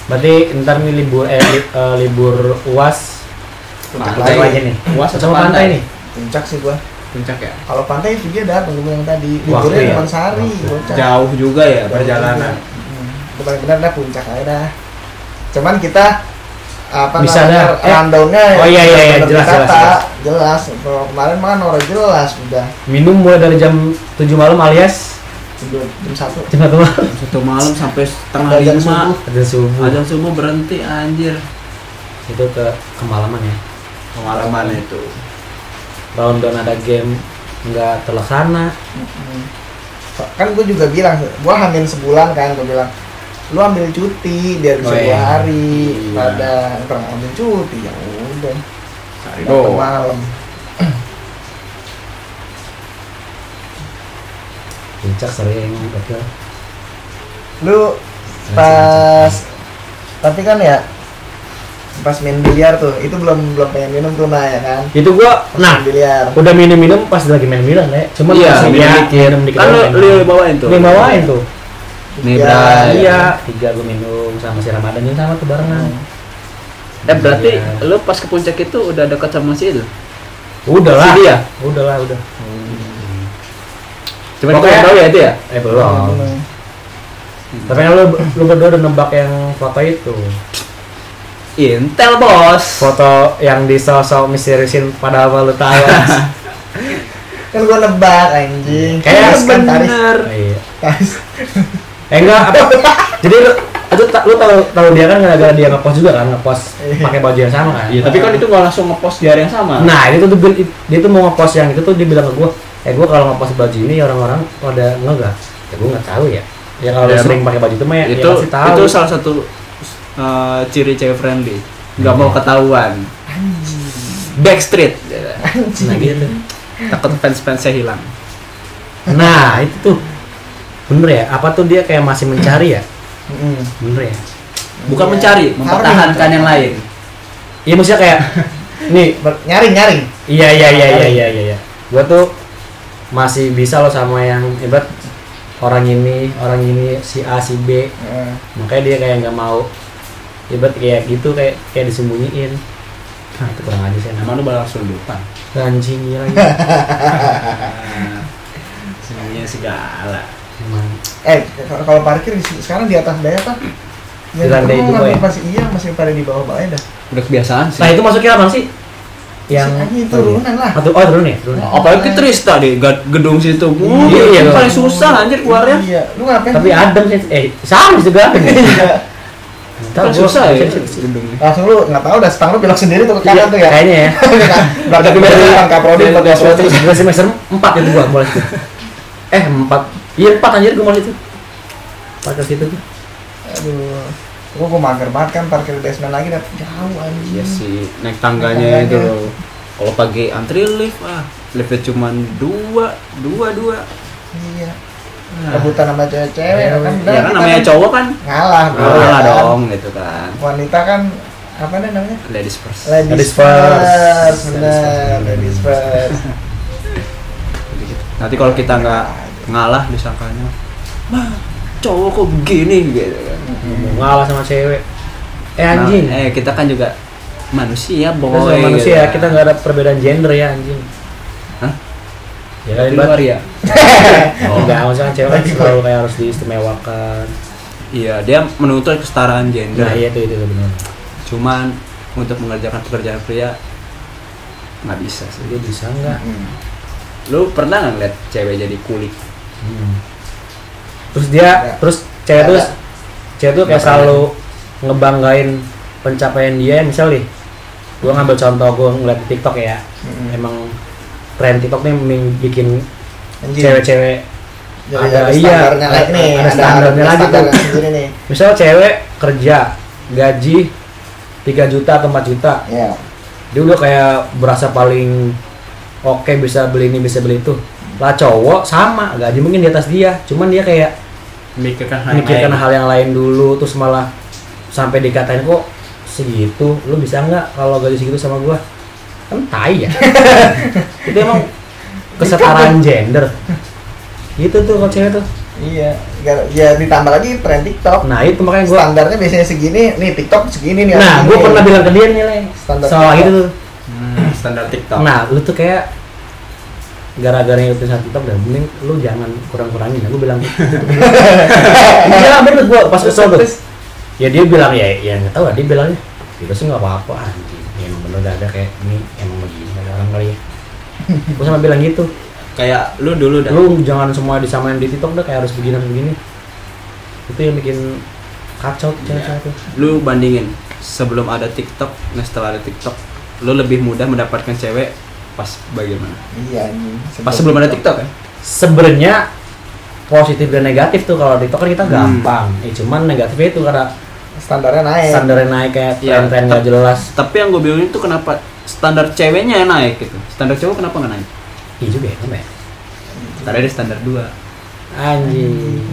Berarti ntar nih libur UAS. Puncak Pantai. Apa lagi. aja nih? UAS atau Sama pantai pantai? nih. Puncak sih gua. Puncak ya. Kalau pantai juga datang gue yang tadi. Waktu Liburnya ya? cuma sehari, Waktu. bocah. Jauh juga ya Jauh perjalanan. juga. Itu paling benar dah puncak aja dah. Cuman kita apa Bisa namanya dah. rundown-nya Oh, iya, bener-bener jelas. jelas. Kalau kemarin mah kan orang jelas udah Minum mulai dari jam 7 malam alias jam 1. jam 1 malam. Satu malam sampai setengah Azan 5. subuh. Ada subuh. Azan subuh berhenti anjir. Itu kemalaman ya. Pengalaman itu. Rundown ada game nggak terlaksana. Kan gue juga bilang, gue hamil sebulan kan, gue bilang lu ambil cuti biar bisa Oh, 2 iya. hari Iya. pada kurang ambil cuti ya udah Hari datang doang. malam. Puncak sering oke. Lu pas tapi kan ya pas main biliar tuh itu belum pengen minum tuh nah ya kan. Itu gua Pas nah main biliar. udah minum pas lagi main Milan ya. Cuman Iya, masih minum ya, dikit. minum dikit. Kan doang. lu bawain tuh. Lu yang bawain tuh. Nih, Iya, Bray. Iya, 3 gua minum sama si Ramadan juga sama tuh barengan. Berarti Iya. lu pas ke puncak itu udah dekat sama si itu. Udah lah. Si dia? Udah lah, udah. Cuma Pokoknya- dia tahu ya itu ya. Belum. Tapi kan lu berdua udah nebak yang foto itu. Intel bos. Foto yang disosok misteriusin padahal lu tahu. Kan gua nebak anjing. Kayak Taris kan taris. bener. Iya. Taris. Enggak apa. Jadi lu tahu dia kan gara-gara dia ngepost juga kan, ngepost Iya. pakai baju yang sama kan. Iya, tapi kan itu nggak langsung ngepost di hari yang sama. Nah, itu tuh dia tuh mau ngepost yang itu tuh dia bilang ke gua, gua kalau ngepost baju ini orang-orang pada enggak. Ya gua enggak tahu ya. Ya kalau lu Ya, sering pakai baju itu mah ya itu pasti tahu. itu salah satu ciri cewek friendly. Nggak mau ketahuan. Backstreet. Nah, gitu. Takut fans-fansnya hilang. Nah, itu tuh bener ya, apa tuh dia kayak masih mencari ya? Bener ya? Bukan Iya. mencari, mempertahankan yang lain. Iya maksudnya kayak nih Nyaring. iya. Gua tuh masih bisa loh sama yang hebat orang ini si A si B. Makanya dia kayak nggak mau hebat kayak gitu kayak disembunyiin. Nah, itu kurang aja sih. Emang lu balas depan. Anjing gila lagi. Semuanya segala. Emang Kalau parkir sekarang di atas daya kan? Di lantai itu, Boy. Masih pada di bawah-bawahnya dah. Udah kebiasaan sih. nah itu masuknya apa sih? Yang Ini turunan lah. turun ya? Turun. Apalagi Trista deh, gedung situ. Iya, Itu paling susah anjir keluarnya. Iya, lu ngapain? Tapi adem sih. Sama juga. Paling susah ya gedungnya. Langsung lu nggak tahu dah, stang lu belok sendiri tuh ke kanan tuh ya. Kayaknya ya. Berarti dari Kaprodi ke Kaprodi. Terus semester 4 itu gua mulai situ. 4. Iya 4 anjir gua mulai situ. Parkir situ tuh. Aduh, gua mager banget kan parkir di basement lagi dah jauh anjing. Iya sih, naik tangganya itu loh. Kalau pagi antri liftnya cuma dua. Iya. Rebutan sama cewek-cewek kan. Ya kan namanya cowok kan Ngalah, ngalah kan. dong gitu kan. Wanita kan apa nih namanya? Ladies first. Ladies first. first. Bener, ladies first. Nanti kalau kita nggak ngalah disangkanya, mah cowok kok begini gitu kan. Mau ngalah sama cewek. Anjing. Nah, kita kan juga manusia, Kita boy. sama manusia gitu. kita nggak ada perbedaan gender ya anjing. Hah? Ya kan Di luar ya? Enggak, maksudnya kan cewek kan selalu kayak harus diistimewakan. Iya, dia menuntut kesetaraan gender. Nah, iya itu benar. Cuman untuk mengerjakan pekerjaan pria nggak bisa sih. Dia bisa nggak? Lu pernah nggak ngeliat cewek jadi kuli? Terus dia, Ada. terus cewek tuh kayak Nggak selalu ngebanggain pencapaian dia. Misal nih, gua ngambil contoh gua ngeliat di TikTok ya. Emang tren TikTok nih bikin cewek-cewek Jadi ada standarnya lagi nih, ada standarnya lagi tuh. standarnya sendiri nih. Misal cewek kerja gaji 3 juta atau 4 juta, Iya. dia udah kayak berasa paling oke, bisa beli ini bisa beli itu. Lah cowok sama, gaji mungkin di atas dia, cuman dia kayak mikirkan hal yang lain dulu, terus malah sampai dikatain kok segitu, lu bisa nggak kalau gaji segitu sama gua? Kan tai ya. Itu emang kesetaraan gender. Gitu tuh kalau cewek tuh. Iya, ya ditambah lagi tren TikTok. Nah itu makanya gua. Standarnya biasanya segini, nih TikTok segini nih. Nah gua pernah bilang ke dia nih Le, Standar soal TikTok. gitu tuh. Standar TikTok. Nah lu tuh kayak gara-gara ngikutin sama TikTok dan mending lu jangan kurang-kurangin. Gue bilang gitu. Iya bener gue pas kesel tuh. Ya dia bilang ya nggak tahu lah, dia bilangnya itu sih nggak apa-apa anjing. Ya, emang bener udah ada kayak ini emang begini ada orang kali ya. Gue sama bilang gitu. Kayak lu dulu dah. Lu jangan semua disamain di TikTok dah, kayak harus begini. Itu yang bikin kacau tuh cewek-cewek tuh. Lu bandingin sebelum ada TikTok, nah setelah ada TikTok, lu lebih mudah mendapatkan cewek pas bagaimana? Iya anjing. Pas sebelum ada TikTok ya? Sebenarnya positif dan negatif tuh. Kalau TikTok kan kita gampang. Cuman negatifnya itu karena Standarnya naik. standarnya naik kayak Iya, tren-tren nggak jelas. Tapi yang gue bingung itu kenapa standar ceweknya yang naik gitu? Standar cowok kenapa nggak naik? Iya juga ya, kenapa ya? Tadi ada standar 2. Anjing.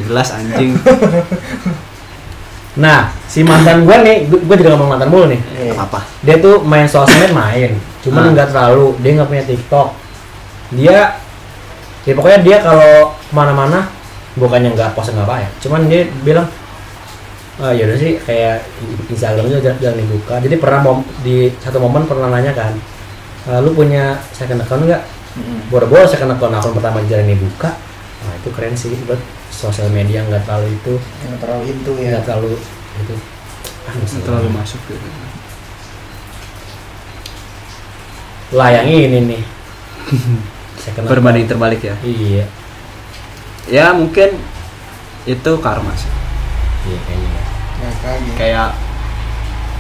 Jelas anjing. Nah, si mantan gue nih, gue juga ngomong mantan mulu nih. Iya. Apa? Dia tuh main sosmed main, cuman nggak terlalu. Dia nggak punya TikTok. Dia, ya pokoknya dia kalau kemana-mana, bukannya nggak post nggak apa ya. Cuman dia bilang, ya udah sih kayak Instagramnya jangan dibuka. Jadi pernah di satu momen pernah nanya kan, lu punya second account nggak? Boro-boro second account pertama jarang dibuka. Nah itu keren sih buat sosial media, nggak terlalu itu. Nggak terlalu itu ya. Nggak terlalu itu. Nggak terlalu masuk gitu. Lah yang ini nih. Second Berbanding terbalik ya. Iya. Ya mungkin itu karma sih. Iya kayaknya. Ya, Kayak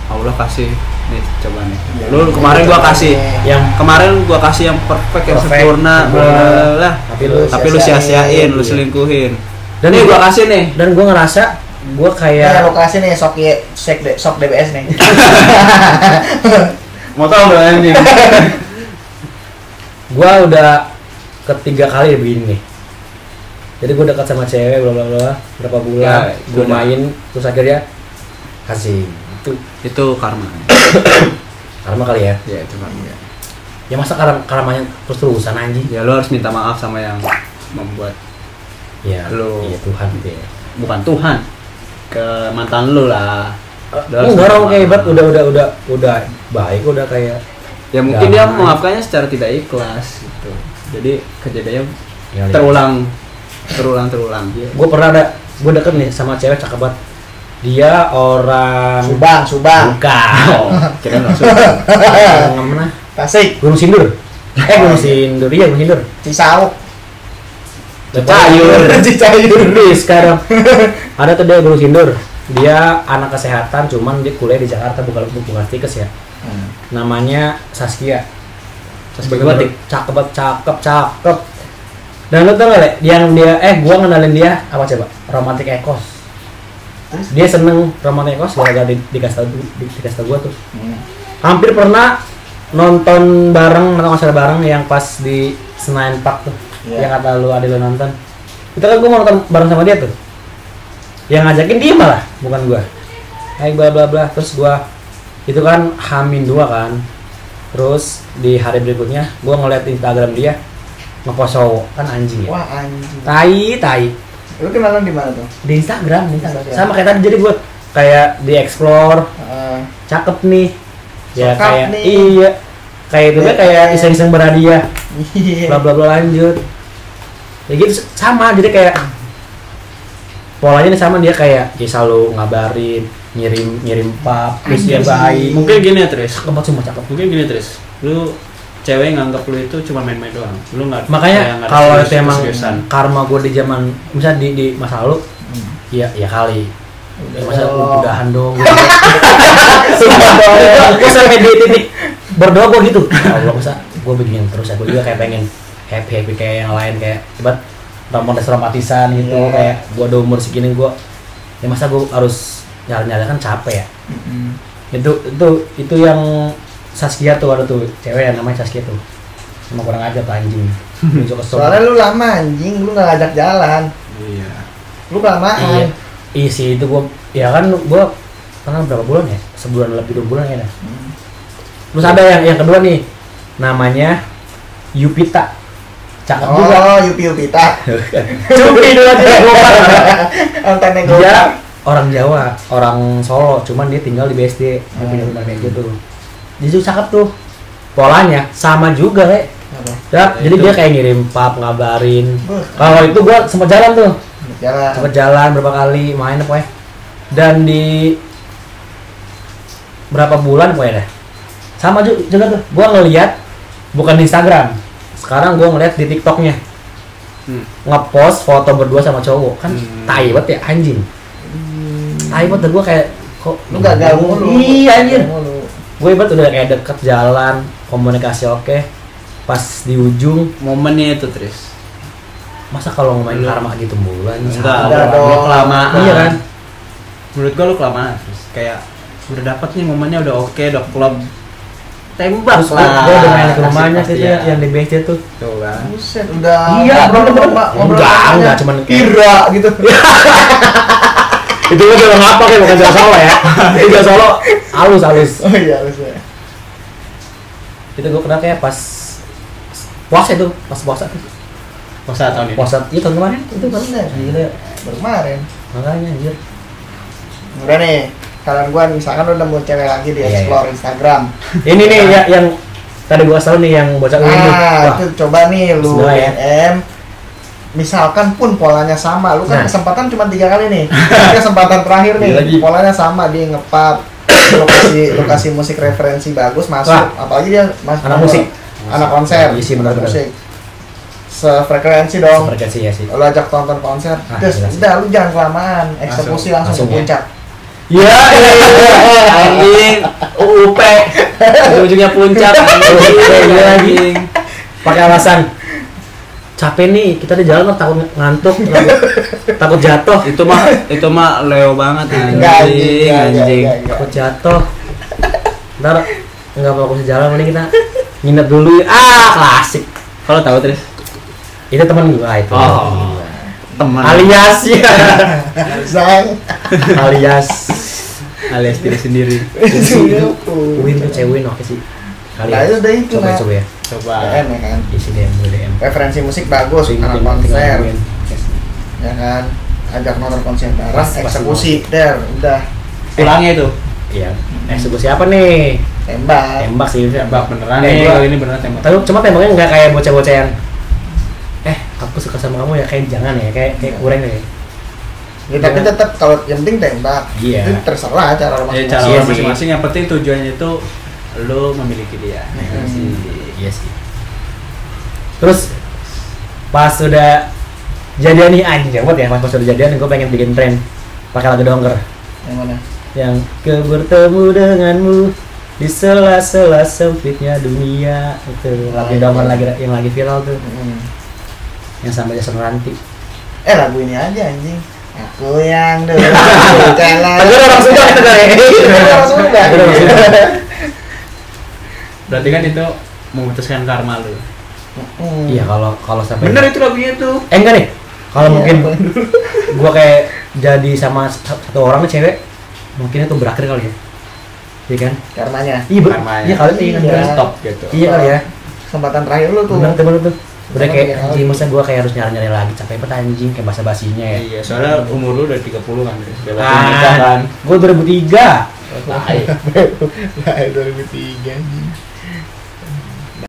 Allah kasih nih coba nih. Ya, Lu kemarin gua kasih Yang kemarin gua kasih yang perfect, yang Perfect, sempurna, lah. tapi lu sia-siain, lu Iya. selingkuhin. Dan Nih gua kasih nih. dan gue ngerasa gue Ya kayak lokasi nih sok DBS nih. Mau tau nggak anjing? gue udah ketiga kali begini nih. Jadi gue dekat sama cewek bla bla bla berapa bulan, Ya, gue main terus akhirnya kasih Itu karma. karma kali ya. Ya itu karma. Ya masa karamanya terus terusan anjing. Ya lo harus minta maaf sama yang membuat Ya, iya Tuhan gitu ya. bukan Tuhan, ke mantan lu lah. Enggak orang kayak hebat udah baik udah kayak Ya mungkin dia damai. memaafkannya secara tidak ikhlas gitu. Jadi kejadiannya Ya, terulang. Gue pernah gue deket nih sama cewek cakep banget. Dia orang Subang. Bukan. Kira langsung. Orang mana? Tasik, Gunung Sindur. Gunung Sindur. Iya, Gunung Sindur. Cisauk, Cayur. Cicayur. Sekarang ada tuh dia Gunung Sindur. Dia anak kesehatan, cuman dia kuliah di Jakarta, bukan tikes ya. Namanya Saskia. Saskia Bener-bener Batik. cakep. Dan lu tau gak, Le? Yang dia, gua ngenalin dia apa coba? Romantic Ecos. Dia seneng Romantic Ecos gara-gara dikasih tau gua tuh. Hampir pernah nonton konser bareng yang pas di Senayan Park tuh. Iya. Yang kata lu ada lu nonton. Itu kan gua mau nonton bareng sama dia tuh. Yang ngajakin dia malah, bukan gua. Bla bla bla. Terus gua itu kan H-2 kan. Terus di hari berikutnya gua ngeliat Instagram dia ngepost cowok, kan anjing ya. Wah anjing. Tai. Lu kenalan di mana tuh? Di Instagram. Instagram. Sama kayak tadi, jadi gua kayak di explore, cakep nih. Ya Cakep kayak nih. iya. Kayak itu kan kayak iseng-iseng berhadiah. Iya. Bla bla bla lanjut. Ya gitu sama, jadi kayak polanya nih sama, dia kayak ya selalu ngabarin, ngirim pap, terus dia baik. Mungkin gini ya Tris. Cakep banget, semua cakep. Mungkin gini Tris. Lu cewek nganggap lu itu cuma main-main doang. Lu nggak. Makanya kayak nggak ada kalau itu serius- emang seriusan. karma gue di zaman misalnya di masa lalu, ya kali. Ya, masa udahan dong. Sumpah dong. Gue sampai di titik berdoa gue gitu. Ya Allah, masa gue begini terus ya. Gue juga kayak pengen happy kayak yang lain, kayak hebat romantisan gitu. Yeah. Kayak gue udah umur segini, gue ya masa gue harus nyala kan capek ya. Itu yang Saskia tuh, ada tuh cewek yang namanya Saskia tuh. Emang kurang aja tuh anjing. Soalnya lu lama anjing, lu nggak ngajak jalan. Iya. Lu kelamaan. Iya sih, itu gua ya kan gua kenal berapa bulan ya? Sebulan lebih 2 bulan ya. Terus ada yang kedua nih. Namanya Yupita. Cakep juga. Oh, Yupita. Cupi dulu aja gua. Antennya Dia gua. orang Jawa, orang Solo, cuman dia tinggal di BSD. Dia punya rumah kayak gitu. Dia tuh cakep tuh. Polanya sama juga, Le. Ya, jadi dia kayak ngirim pap, ngabarin. Kalau itu gua sempat jalan tuh. Jalan berapa kali, main apa ya. Dan di berapa bulan pokoknya deh. Sama juga tuh. Gua ngeliat bukan di Instagram. Sekarang gua ngeliat di TikToknya. Ngepost foto berdua sama cowok. Kan tai banget ya anjing. Tai banget, gua kayak kok Lu gagal mulu. Iya anjir. Gagal mulu. Gue ibarat udah kayak deket jalan, komunikasi oke. Pas di ujung, Momennya itu Tris. masa kalau ngomongin Lu- karma gitu mulu anjing. Enggak, Udah lu dong. kelamaan. Iya kan? Menurut gua lu kelamaan Tris. Kayak udah dapet nih momennya, udah oke, udah klub. Tembak Terus lah. gue udah main ke rumahnya Kasih gitu ya, yang di BSD tuh. Tuh kan. Buset, udah Iya, ngobrol enggak, cuman kayak- kira gitu. Itu gue udah ngapa kayak bukan Jawa Solo ya. Itu Jawa Solo halus. Oh iya, harus ya. Itu gue kenal kayak pas puasa tuh. Puasa tahun ini. Puasa itu tahun kemarin itu baru Bener. gila. Baru kemarin. Makanya anjir. Udah nih, kalian gua misalkan lu nemu cewek lagi di Iya, explore Instagram. Ini nih ya, yang tadi gua tahu nih yang bocah ini. Wah, Itu coba nih lu Bismillah ya. DM. Misalkan pun polanya sama, lu kan Nah. kesempatan cuma 3 kali nih. Kesempatan terakhir nih, Gila, Ji. polanya sama, dia ngepap, lokasi musik referensi bagus masuk, Wah. apalagi dia Anak musik. anak konser, Iya sih, benar-benar. musik. Sefrekuensi dong. frekuensi ya sih. Lu ajak tonton konser, Ah, terus jelas. udah lu jangan kelamaan, eksekusi langsung Langsung ke ya. puncak. Iya, Anjing, UUP. Ujungnya puncak. Anjing. Pakai alasan capek nih, kita di jalan takut ngantuk, takut jatuh, Itu mah Leo banget Enggak, anjing. enggak. takut jatuh. Ntar nggak fokus jalan, mending kita nginep dulu. Ah, klasik. Kalau tahu Tris. Itu teman gua itu. Oh. teman alias ya Sang. alias diri sendiri. Win tuh cewek oke sih kali Nah, itu udah itu, coba Nak. coba ya Coba. DM ya kan. isi DM Referensi musik bagus, anak konser, ya kan. Ajak nonton konser bareng, Pas- pas eksekusi, udah Pulangnya itu. iya eksekusi apa nih tembak. tembak sih Tembak beneran Kayak nih, gua- kalau ini beneran tembak. tapi cuma tembaknya nggak kayak bocah-bocah yang aku suka sama kamu ya kayak jangan ya kayak kurang ya Ya, tapi tetap kalau yang penting tembak. Iya. Itu terserah cara lo Ya, masing-masing. cara Iya orang sih. masing-masing, yang penting tujuannya itu lo memiliki dia. iya sih terus pas sudah jadian nih anjing jawab ya pas sudah jadian gue pengen bikin tren pakai lagu dongker Yang mana? yang ke bertemu denganmu di sela-sela sempitnya dunia itu lagu dongker lagi yang lagi viral tuh yang sampai Jason Ranti Lagu ini aja anjing. Aku yang dulu jalan. lagu orang Sunda itu kan ya Orang Sunda. Lagu orang Sunda. Berarti kan itu memutuskan karma lo. Iya kalau sampai Bener itu lagunya tuh. enggak nih kalau Iya, mungkin bener. gua kayak jadi sama satu orang nih cewek mungkin itu berakhir kali ya iya kan Karmanya. Karmanya. iya kali itu iya kan Iya. Stop gitu. iya kali ya Kesempatan terakhir lu tuh. bener tuh udah kayak Iya. anjing masa gua kayak harus nyari lagi capek banget anjing kayak basa-basinya ya Iya, soalnya umur lu udah 30 kan. Bebas Ah. nikah kan. Gua 2003 Tai. Nah, 2003 anjing.